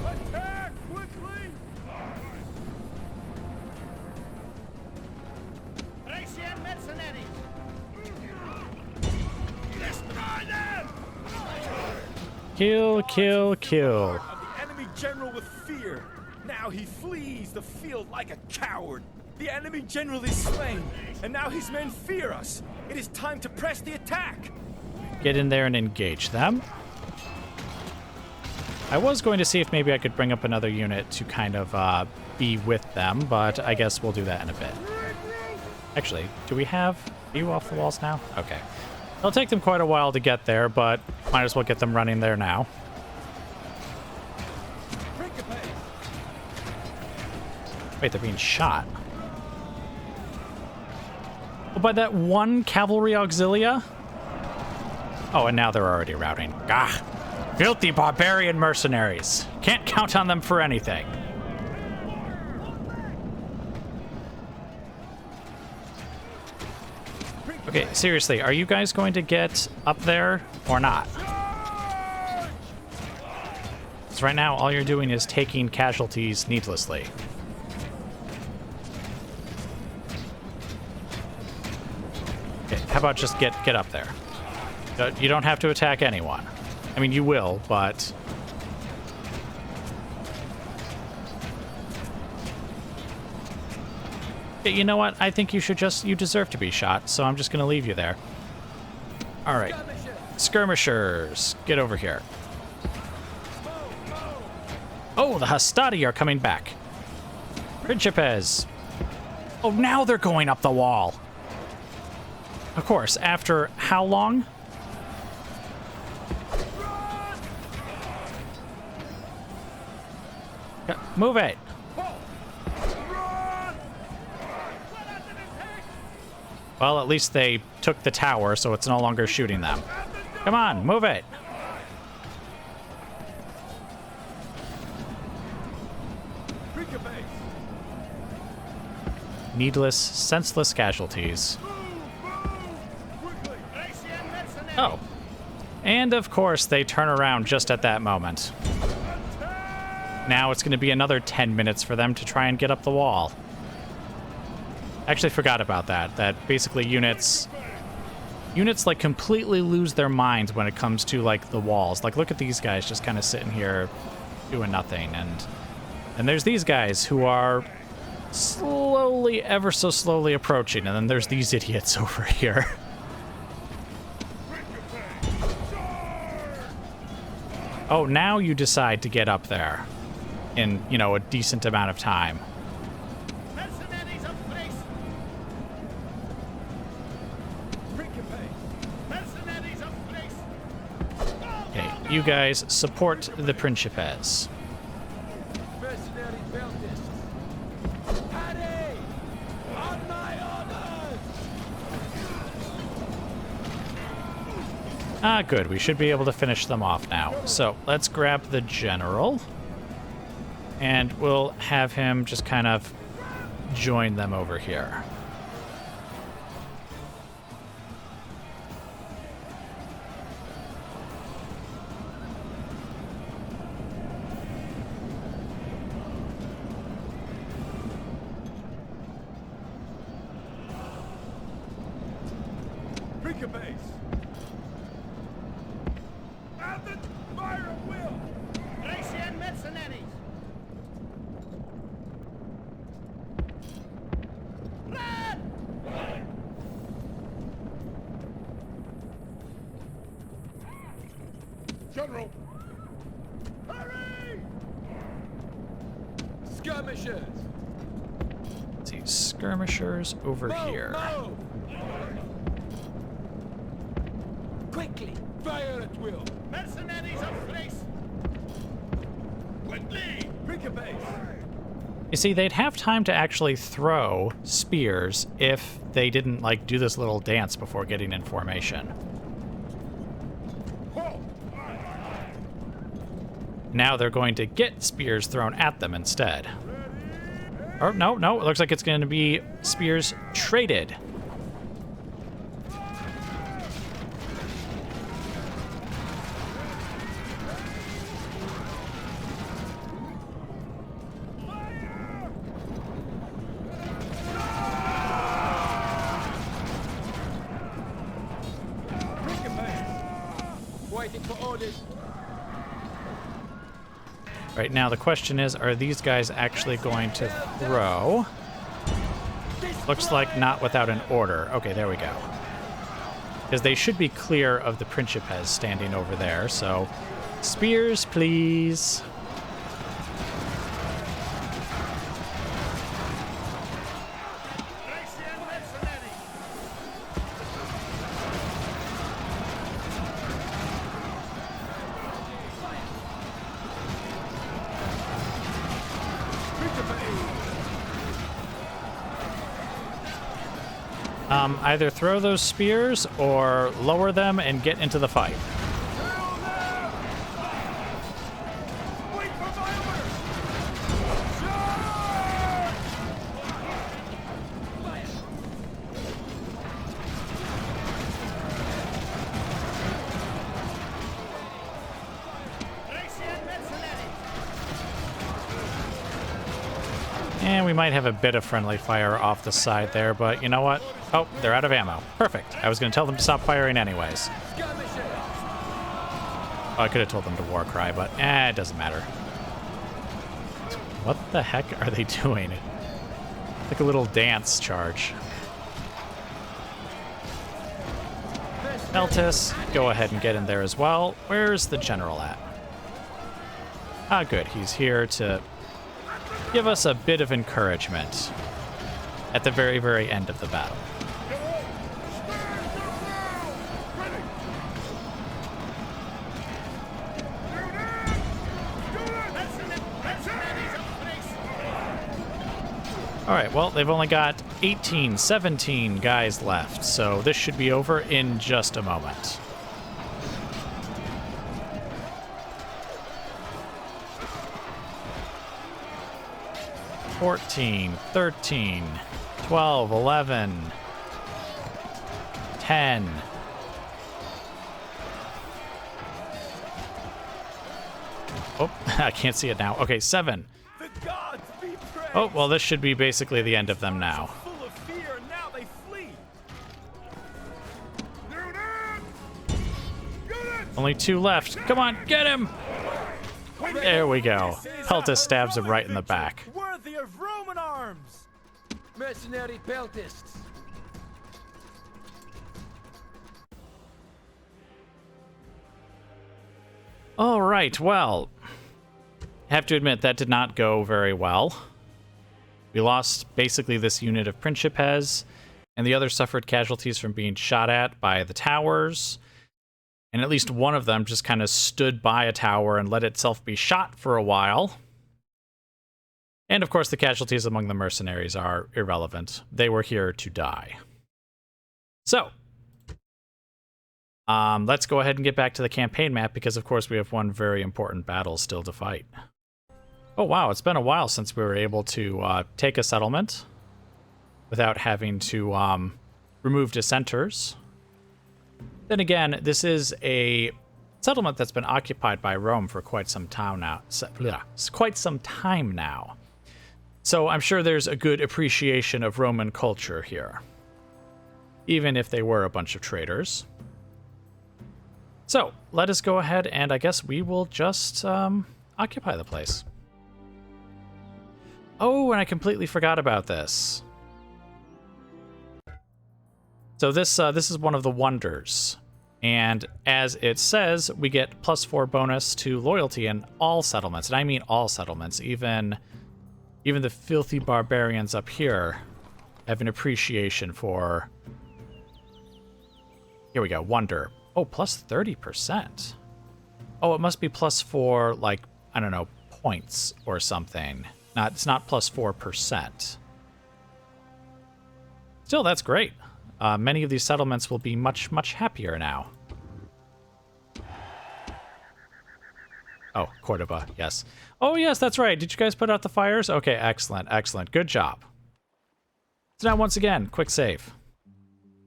S2: Attack quickly!
S4: Thracian mercenaries!
S2: Destroy them!
S1: Kill.
S2: Of the enemy general with fear. Now he flees the field like a coward. The enemy general is slain, and now his men fear us. It is time to press the attack.
S1: Get in there and engage them. I was going to see if maybe I could bring up another unit to kind of be with them, but I guess we'll do that in a bit. Actually, do we have you off the walls now? Okay. It'll take them quite a while to get there, but might as well get them running there now. Wait, they're being shot. Oh, by that one cavalry auxilia? Oh, and now they're already routing. Gah! Filthy barbarian mercenaries. Can't count on them for anything. Okay, seriously, are you guys going to get up there or not? Because right now, all you're doing is taking casualties needlessly. Okay, how about just get up there? You don't have to attack anyone. I mean, you will, but... You know what? I think you deserve to be shot, so I'm just going to leave you there. Alright. Skirmishers, get over here. Oh, the Hastati are coming back. Principes. Oh, now they're going up the wall. Of course, after how long? Move it. Well, at least they took the tower, so it's no longer shooting them. Come on, move it. Needless, senseless casualties. Oh. And of course, they turn around just at that moment. Now it's going to be another 10 minutes for them to try and get up the wall. Actually forgot about that. That basically units like completely lose their minds when it comes to like the walls. Like look at these guys just kind of sitting here doing nothing, and there's these guys who are slowly, ever so slowly approaching, and then there's these idiots over here. Oh, now you decide to get up there in, you know, a decent amount of time. Okay, you guys support the Principes. Ah, good. We should be able to finish them off now. So let's grab the general, and we'll have him just kind of join them over here.
S3: General! Hurry! Skirmishers!
S1: Let's see, skirmishers over here.
S3: Move! Quickly! Fire at will!
S4: Mercenaries of place!
S3: Quickly! Pick a base!
S1: You see, they'd have time to actually throw spears if they didn't, like, do this little dance before getting in formation. Now they're going to get spears thrown at them instead. Oh, no, it looks like it's going to be spears traded.
S3: Waiting for orders.
S1: Right now, the question is, are these guys actually going to throw? Looks like not without an order. Okay, there we go. Because they should be clear of the Principes standing over there, so spears, please. Either throw those spears or lower them and get into the fight.
S3: Wait for my orders!
S1: And we might have a bit of friendly fire off the side there, but you know what? Oh, they're out of ammo. Perfect. I was going to tell them to stop firing anyways. Oh, I could have told them to war cry, but it doesn't matter. What the heck are they doing? Like a little dance charge. Eltis, go ahead and get in there as well. Where's the general at? Ah, good. He's here to give us a bit of encouragement at the very, very end of the battle. All right, well, they've only got 18, 17 guys left, so this should be over in just a moment. $14, $13, $12, $11, $10. Oh, I can't see it now. Okay, $7.
S2: The gods be praised.
S1: Oh, well, this should be basically the end of them now.
S2: Full of fear.
S1: Only 2 left. Come on, get him! There we go. Peltis stabs him right in the back.
S2: Worthy of Roman arms.
S5: Mercenary peltists.
S1: All right, well, I have to admit that did not go very well. We lost basically this unit of Principes, and the others suffered casualties from being shot at by the towers, and at least one of them just kind of stood by a tower and let itself be shot for a while. And of course, the casualties among the mercenaries are irrelevant. They were here to die. So, let's go ahead and get back to the campaign map, because of course we have one very important battle still to fight. Oh wow, it's been a while since we were able to take a settlement without having to remove dissenters. Then again, this is a settlement that's been occupied by Rome for quite some time now. So I'm sure there's a good appreciation of Roman culture here, even if they were a bunch of traitors. So, let us go ahead and I guess we will just occupy the place. Oh, and I completely forgot about this. So this is one of the wonders. And as it says, we get +4 bonus to loyalty in all settlements. And I mean all settlements. Even the filthy barbarians up here have an appreciation for... Here we go, wonder. Oh, +30%. Oh, it must be +4, like, I don't know, points or something. It's not +4%. Still, that's great. Many of these settlements will be much, much happier now. Oh, Corduba, yes. Oh, yes, that's right. Did you guys put out the fires? Okay, excellent, excellent. Good job. So now, once again, quick save.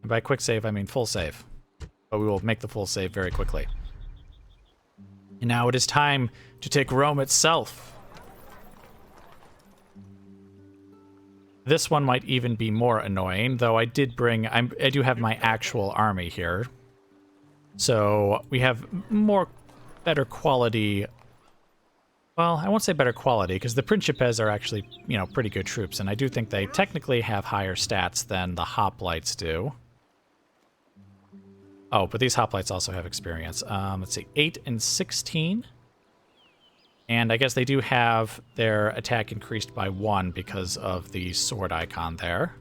S1: And by quick save, I mean full save. But we will make the full save very quickly. And now it is time to take Rome itself. This one might even be more annoying, though I do have my actual army here. So we have better quality. Well, I won't say better quality, because the Principes are actually, pretty good troops, and I do think they technically have higher stats than the Hoplites do. Oh, but these Hoplites also have experience. Let's see, 8 and 16. And I guess they do have their attack increased by 1 because of the sword icon there.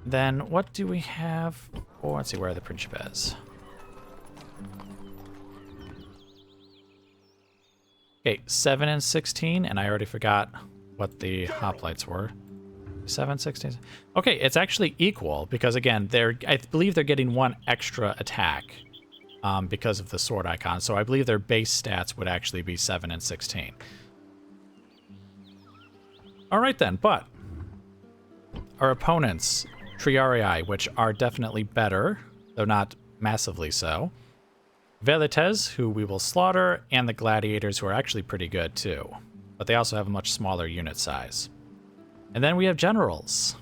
S1: Then what do we have? Oh, let's see, where are the Principes? Okay, 7 and 16, and I already forgot what the Hoplites were. 7, 16. Okay, it's actually equal because again, I believe they're getting 1 extra attack because of the sword icon. So I believe their base stats would actually be 7 and 16. All right then, but our opponents, Triarii, which are definitely better, though not massively so. Velites, who we will slaughter, and the Gladiators, who are actually pretty good too. But they also have a much smaller unit size. And then we have generals.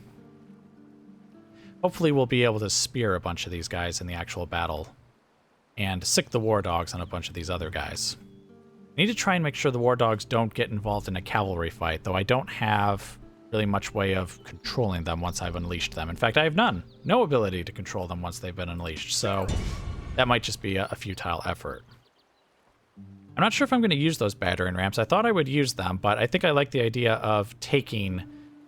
S1: Hopefully we'll be able to spear a bunch of these guys in the actual battle and sick the war dogs on a bunch of these other guys. I need to try and make sure the war dogs don't get involved in a cavalry fight, though I don't have really much way of controlling them once I've unleashed them. In fact, I have no ability to control them once they've been unleashed, so that might just be a futile effort. I'm not sure if I'm going to use those battering rams. I thought I would use them, but I think I like the idea of taking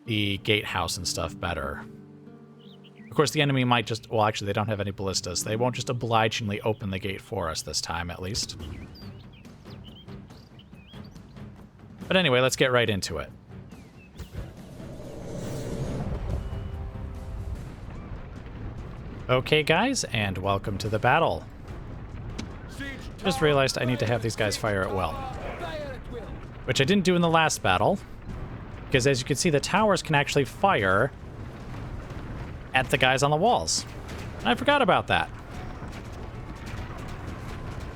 S1: the gatehouse and stuff better. Of course, the enemy might just... Well, actually, they don't have any ballistas. They won't just obligingly open the gate for us this time, at least. But anyway, let's get right into it. Okay, guys, and welcome to the battle. Just realized I need to have these guys fire at will, which I didn't do in the last battle, because as you can see, the towers can actually fire at the guys on the walls. I forgot about that.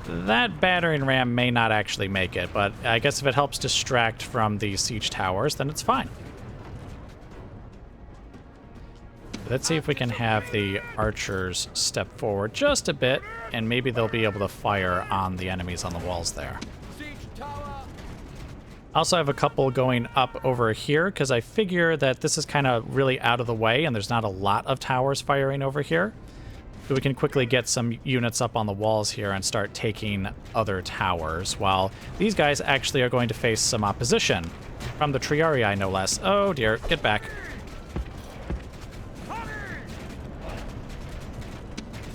S1: That battering ram may not actually make it, but I guess if it helps distract from the siege towers, then it's fine. Let's see if we can have the archers step forward just a bit, and maybe they'll be able to fire on the enemies on the walls there.
S5: Siege tower.
S1: I also have a couple going up over here because I figure that this is kind of really out of the way and there's not a lot of towers firing over here. So we can quickly get some units up on the walls here and start taking other towers, while these guys actually are going to face some opposition from the Triarii, no less. Oh dear, get back.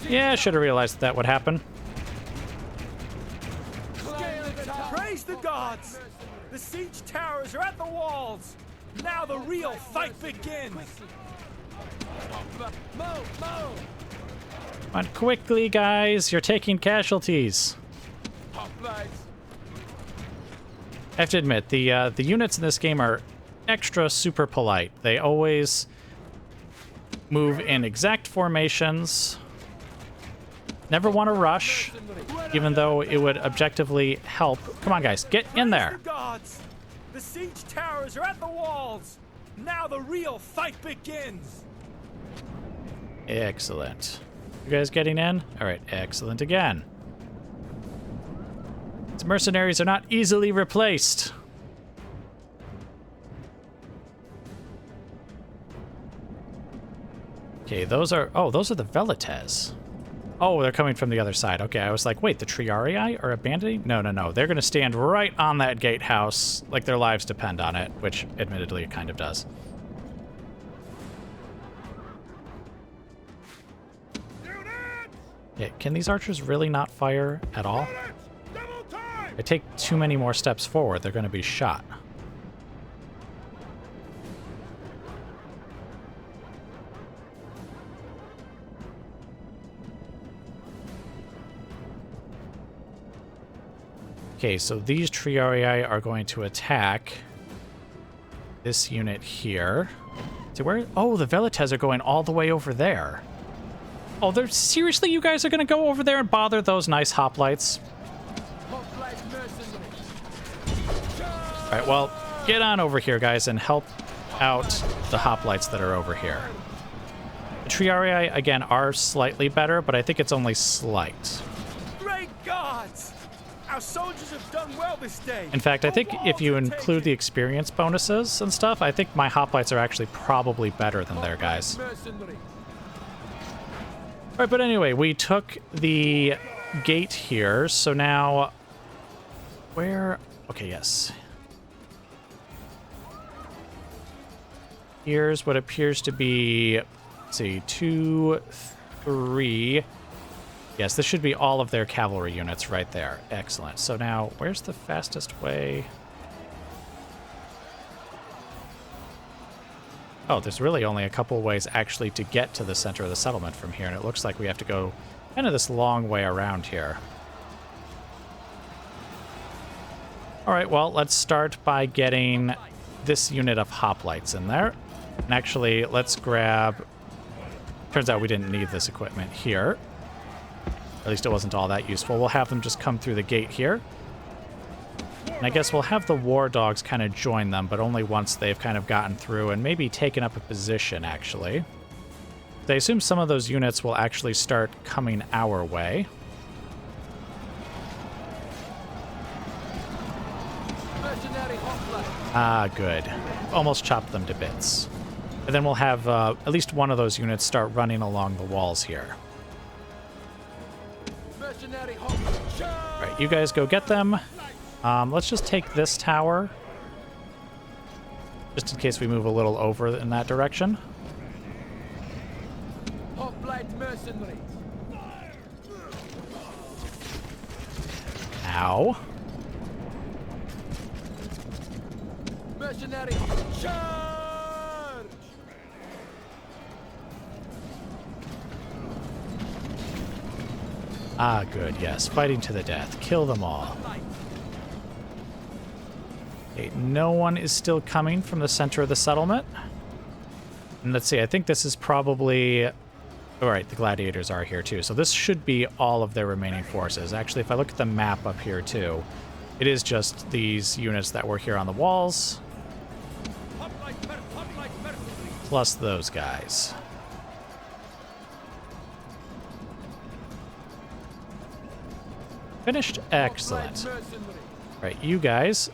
S1: Yeah, I should have realized that would happen.
S2: Praise the gods! The siege towers are at the walls! Now the real fight begins!
S5: Move, move.
S1: Come on, quickly, guys. You're taking casualties.
S5: Hoplites.
S1: I have to admit, the units in this game are extra super polite. They always move in exact formations. Never want to rush, even though it would objectively help. Come on, guys, get in there.
S2: Praise the gods! The siege towers are at the walls! Now the real fight begins!
S1: Excellent. You guys getting in? All right, excellent again. These mercenaries are not easily replaced. Okay, those are the Velites. Oh, they're coming from the other side. Okay, I was like, wait, the Triarii are abandoning? No, no, no. They're going to stand right on that gatehouse like their lives depend on it, which admittedly it kind of does. Yeah, can these archers really not fire at all? They take too many more steps forward, they're going to be shot. Okay, so these Triarii are going to attack this unit here. So where? Oh, the Velites are going all the way over there. Oh, they're seriously, you guys are going to go over there and bother those nice hoplites?
S5: Hoplite mercenaries.
S1: All right, well, get on over here, guys, and help out the hoplites that are over here. The Triarii, again, are slightly better, but I think it's only slight.
S2: Great gods! Our soldiers have done well this day.
S1: In fact, I think
S2: The
S1: if you
S2: walls are
S1: include the
S2: taken.
S1: experience bonuses and stuff, I think my hoplites are actually probably better than their guys.
S5: Mercenaries.
S1: All right, but anyway, we took the gate here, so now where? Okay, yes. Here's what appears to be, let's see, 2, 3. Yes, this should be all of their cavalry units right there. Excellent. So now, where's the fastest way? Oh, there's really only a couple ways actually to get to the center of the settlement from here, and it looks like we have to go kind of this long way around here. All right, well, let's start by getting this unit of hoplites in there. And actually, let's grab... Turns out we didn't need this equipment here. At least it wasn't all that useful. We'll have them just come through the gate here. And I guess we'll have the war dogs kind of join them, but only once they've kind of gotten through and maybe taken up a position, actually. I assume some of those units will actually start coming our way.
S5: Mercenary hoplite.
S1: Ah, good. Almost chopped them to bits. And then we'll have at least one of those units start running along the walls here.
S5: Mercenary hoplite.
S1: All right, you guys go get them. Let's just take this tower, just in case we move a little over in that direction.
S5: Hoplite mercenaries.
S1: Ow.
S5: Mercenary charge.
S1: Ah, good, yes. Fighting to the death. Kill them all. Okay, no one is still coming from the center of the settlement. And let's see, I think this is probably... All right, the gladiators are here too. So this should be all of their remaining forces. Actually, if I look at the map up here too, it is just these units that were here on the walls, plus those guys. Finished? Excellent.
S5: Hoplite mercenary.
S1: Right, you guys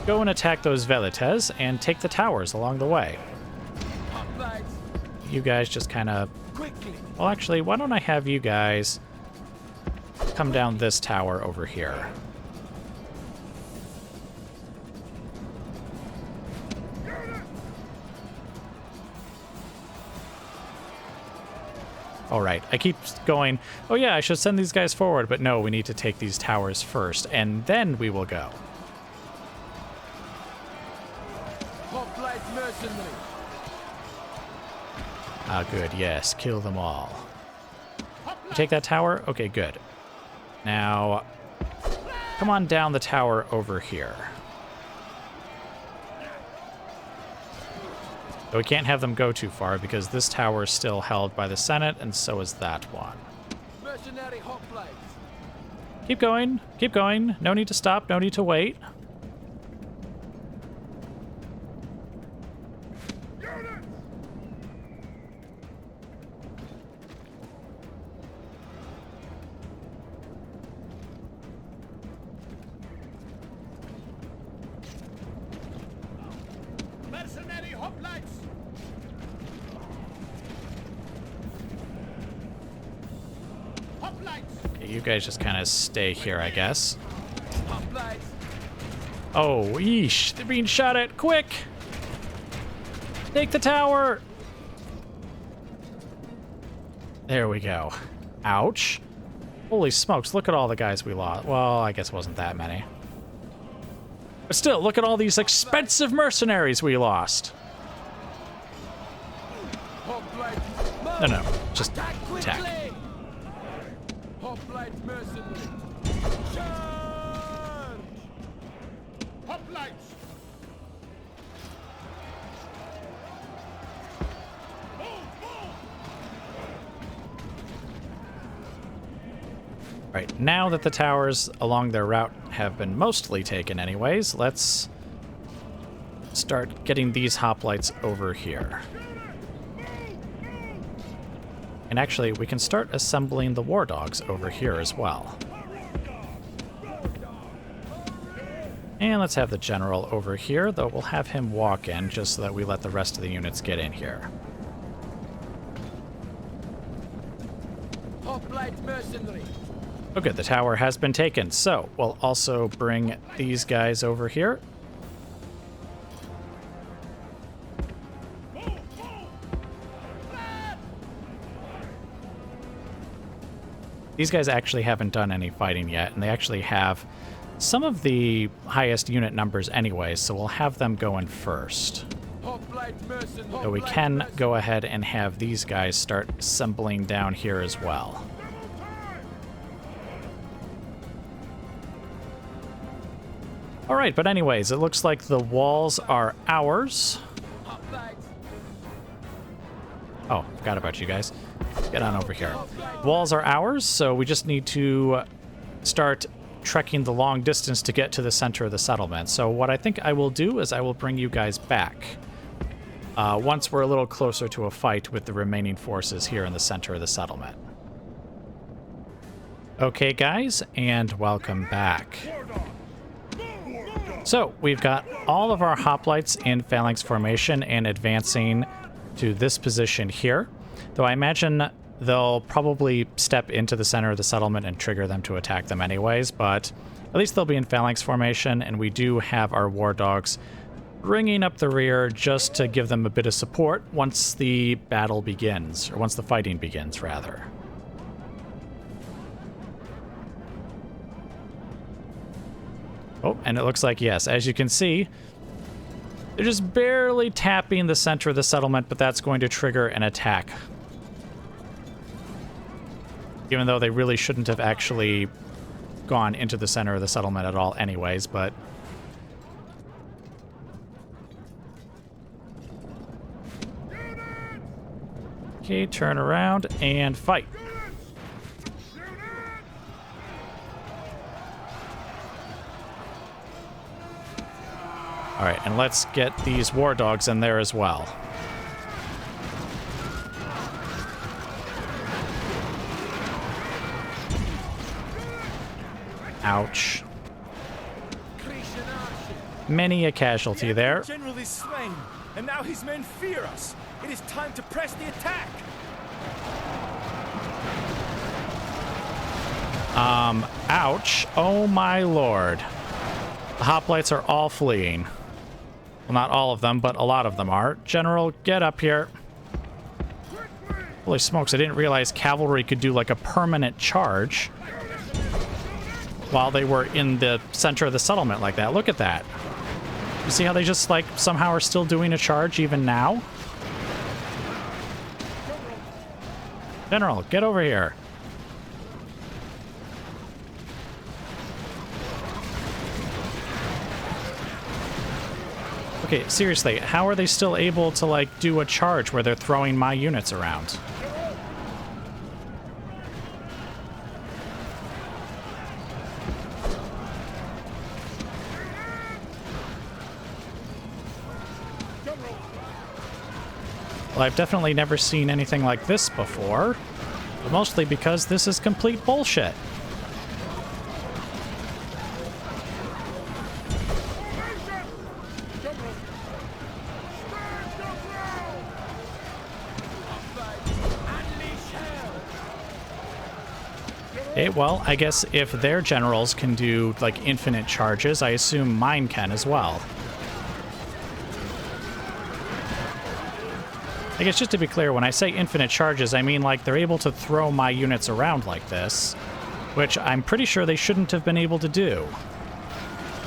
S1: go and attack those velites and take the towers along the way.
S5: Hoplites.
S1: You guys just kind of...
S5: Quickly.
S1: Well, actually, why don't I have you guys come down this tower over here? All right, I keep going, oh yeah, I should send these guys forward, but no, we need to take these towers first, and then we will go.
S5: Hoplite mercenary.
S1: Ah, good, yes, kill them all. You take that tower? Okay, good. Now, come on down the tower over here. But we can't have them go too far because this tower is still held by the Senate, and so is that one.
S5: Mercenary hoplites.
S1: Keep going, keep going. No need to stop, no need to wait.
S4: Mercenary hoplites. Hoplites.
S1: You guys just kind of stay here, I guess.
S5: Hoplites.
S1: Oh, yeesh, they're being shot at, quick! Take the tower! There we go. Ouch. Holy smokes, look at all the guys we lost. Well, I guess it wasn't that many. But still, look at all these expensive mercenaries we lost.
S5: Hoplite.
S1: No, just
S5: Attack quickly.
S1: attack.
S5: Hoplite mercenary.
S4: Charge. Hoplites.
S1: Right, now that the towers along their route have been mostly taken anyways, let's start getting these hoplites over here. And actually, we can start assembling the war dogs over here as well. And let's have the general over here, though we'll have him walk in just so that we let the rest of the units get in here.
S5: Hoplite mercenary.
S1: Oh good, the tower has been taken, so we'll also bring these guys over here. These guys actually haven't done any fighting yet, and they actually have some of the highest unit numbers anyway, so we'll have them go in first.
S5: Hoplite mercenary.
S1: So we can go ahead and have these guys start assembling down here as well. All right, but anyways, it looks like the walls are ours.
S5: Hoplites.
S1: Oh, forgot about you guys. Get on over here. Walls are ours, so we just need to start trekking the long distance to get to the center of the settlement. So what I think I will do is I will bring you guys back once we're a little closer to a fight with the remaining forces here in the center of the settlement. Okay, guys, and welcome back. So we've got all of our hoplites in phalanx formation and advancing to this position here, though I imagine they'll probably step into the center of the settlement and trigger them to attack them anyways, but at least they'll be in phalanx formation, and we do have our war dogs bringing up the rear just to give them a bit of support once the battle begins, or once the fighting begins, rather. Oh, and it looks like, yes, as you can see, they're just barely tapping the center of the settlement, but that's going to trigger an attack. Even though they really shouldn't have actually gone into the center of the settlement at all anyways, but... Okay, turn around and fight. All right, and let's get these war dogs in there as well. Ouch.
S5: Grecian archers.
S1: Many a casualty there.
S2: The general is slain, and now his men fear us. It is time to press the attack.
S1: Ouch. Oh my lord. The hoplites are all fleeing. Well, not all of them, but a lot of them are. General, get up here. Holy smokes, I didn't realize cavalry could do like a permanent charge while they were in the center of the settlement like that. Look at that. You see how they just like somehow are still doing a charge even now? General, get over here. Okay, seriously, how are they still able to, like, do a charge where they're throwing my units around? Well, I've definitely never seen anything like this before, but mostly because this is complete bullshit. Okay, well, I guess if their generals can do, like, infinite charges, I assume mine can as well. I guess just to be clear, when I say infinite charges, I mean, like, they're able to throw my units around like this, which I'm pretty sure they shouldn't have been able to do.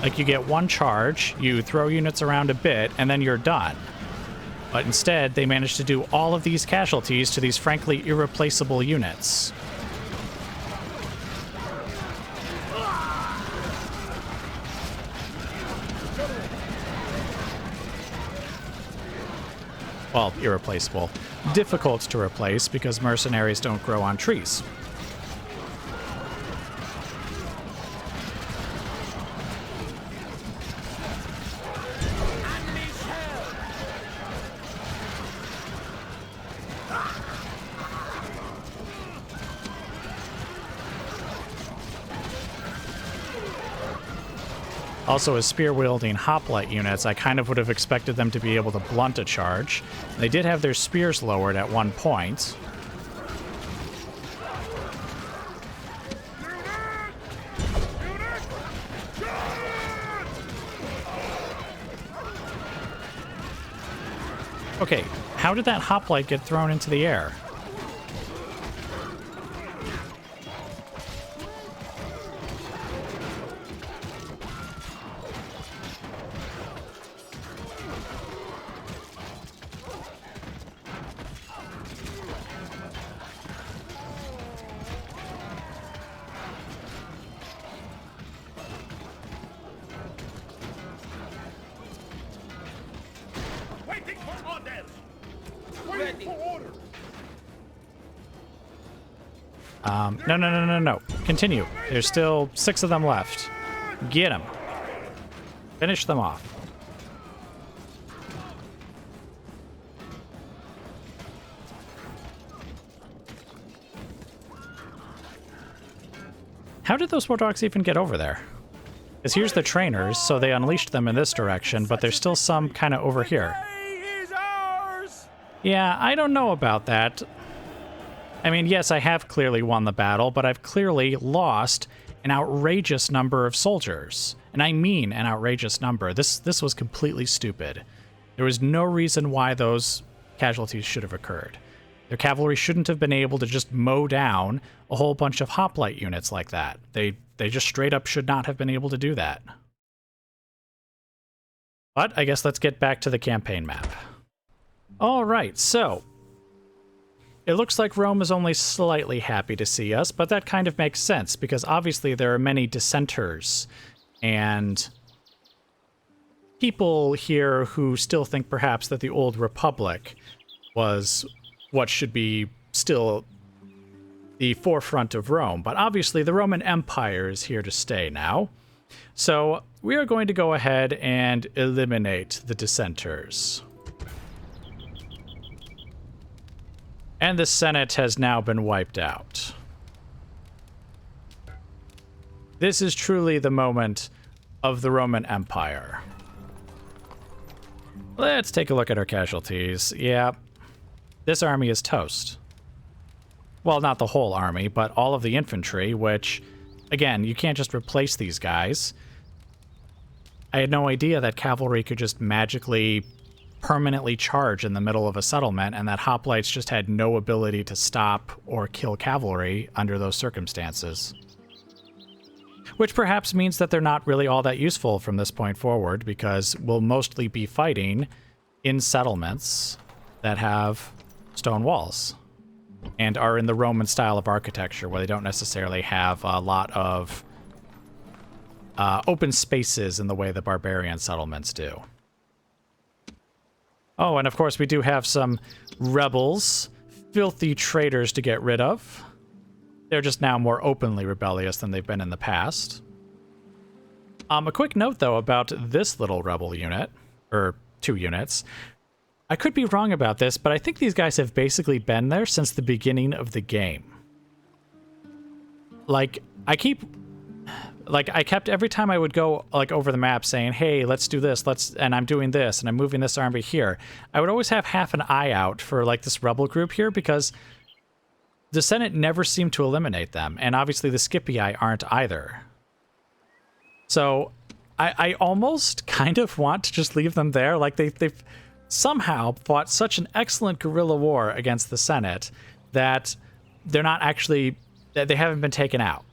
S1: Like, you get one charge, you throw units around a bit, and then you're done. But instead, they managed to do all of these casualties to these frankly irreplaceable units. Well, irreplaceable. Difficult to replace because mercenaries don't grow on trees. Also, as spear-wielding hoplite units, I kind of would have expected them to be able to blunt a charge. They did have their spears lowered at one point. Okay, how did that hoplite get thrown into the air?
S4: Waiting for orders!
S5: Ready.
S1: No. Continue. There's still 6 of them left. Get them. Finish them off. How did those wardogs even get over there? Because here's the trainers, so they unleashed them in this direction, but there's still some kind of over here.
S2: Is ours.
S1: Yeah, I don't know about that. I mean, yes, I have clearly won the battle, but I've clearly lost an outrageous number of soldiers. And I mean an outrageous number. This was completely stupid. There was no reason why those casualties should have occurred. Their cavalry shouldn't have been able to just mow down a whole bunch of hoplite units like that. They just straight up should not have been able to do that. But I guess let's get back to the campaign map. All right, so it looks like Rome is only slightly happy to see us, but that kind of makes sense because obviously there are many dissenters and people here who still think perhaps that the old Republic was what should be still the forefront of Rome. But obviously the Roman Empire is here to stay now. So we are going to go ahead and eliminate the dissenters. And the Senate has now been wiped out. This is truly the moment of the Roman Empire. Let's take a look at our casualties. Yeah, this army is toast. Well, not the whole army, but all of the infantry, which, again, you can't just replace these guys. I had no idea that cavalry could just magically permanently charge in the middle of a settlement, and that hoplites just had no ability to stop or kill cavalry under those circumstances. Which perhaps means that they're not really all that useful from this point forward, because we'll mostly be fighting in settlements that have stone walls and are in the Roman style of architecture, where they don't necessarily have a lot of open spaces in the way the barbarian settlements do. Oh, and of course we do have some rebels, filthy traitors to get rid of. They're just now more openly rebellious than they've been in the past. A quick note, though, about this little rebel unit, or 2 units. I could be wrong about this, but I think these guys have basically been there since the beginning of the game. Like, I kept every time I would go like over the map saying, hey, let's do this, and I'm doing this, and I'm moving this army here. I would always have half an eye out for like this rebel group here, because the Senate never seemed to eliminate them, and obviously the Scipii aren't either. So I almost kind of want to just leave them there. Like they've somehow fought such an excellent guerrilla war against the Senate that they're not actually, they haven't been taken out.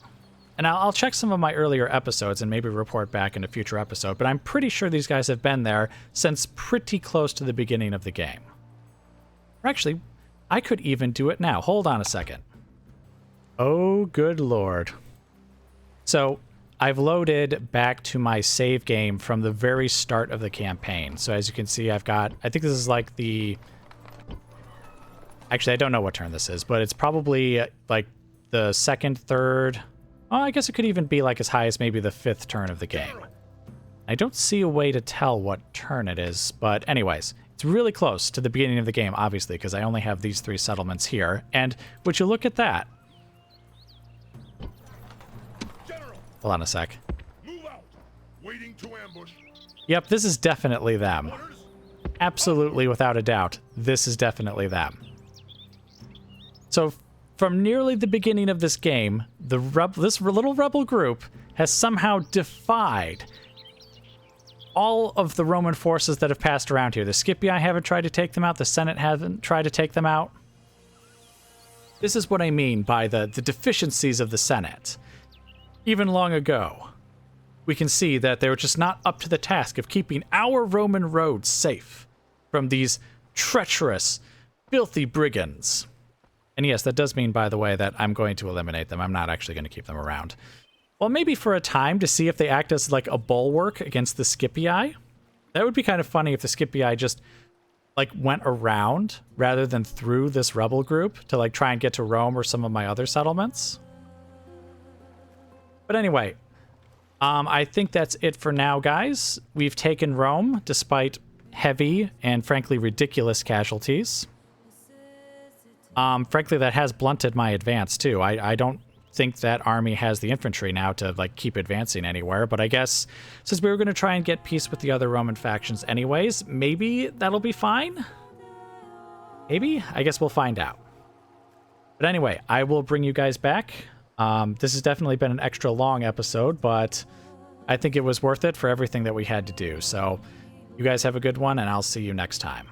S1: And I'll check some of my earlier episodes and maybe report back in a future episode, but I'm pretty sure these guys have been there since pretty close to the beginning of the game. Or actually, I could even do it now. Hold on a second. Oh, good lord. So, I've loaded back to my save game from the very start of the campaign. So as you can see, I've got, I think this is like the, actually I don't know what turn this is, but it's probably like the second, third, oh, I guess it could even be like as high as maybe the 5th turn of the game. I don't see a way to tell what turn it is, but anyways, it's really close to the beginning of the game, obviously, because I only have these 3 settlements here. And would you look at that? Hold on a sec.
S3: Move out. Waiting to ambush.
S1: Yep, this is definitely them. Absolutely, without a doubt, this is definitely them. So, from nearly the beginning of this game, this little rebel group has somehow defied all of the Roman forces that have passed around here. The Scipii haven't tried to take them out. The Senate hasn't tried to take them out. This is what I mean by the deficiencies of the Senate. Even long ago, we can see that they were just not up to the task of keeping our Roman roads safe from these treacherous, filthy brigands. And yes, that does mean, by the way, that I'm going to eliminate them. I'm not actually going to keep them around. Well, maybe for a time to see if they act as like a bulwark against the Scipii. That would be kind of funny if the Scipii just like went around rather than through this rebel group to like try and get to Rome or some of my other settlements. But anyway, I think that's it for now, guys. We've taken Rome despite heavy and frankly ridiculous casualties. Frankly, that has blunted my advance too. I don't think that army has the infantry now to like keep advancing anywhere, but I guess since we were going to try and get peace with the other Roman factions anyways, maybe that'll be fine? Maybe? I guess we'll find out. But anyway, I will bring you guys back. This has definitely been an extra long episode, but I think it was worth it for everything that we had to do. So you guys have a good one, and I'll see you next time.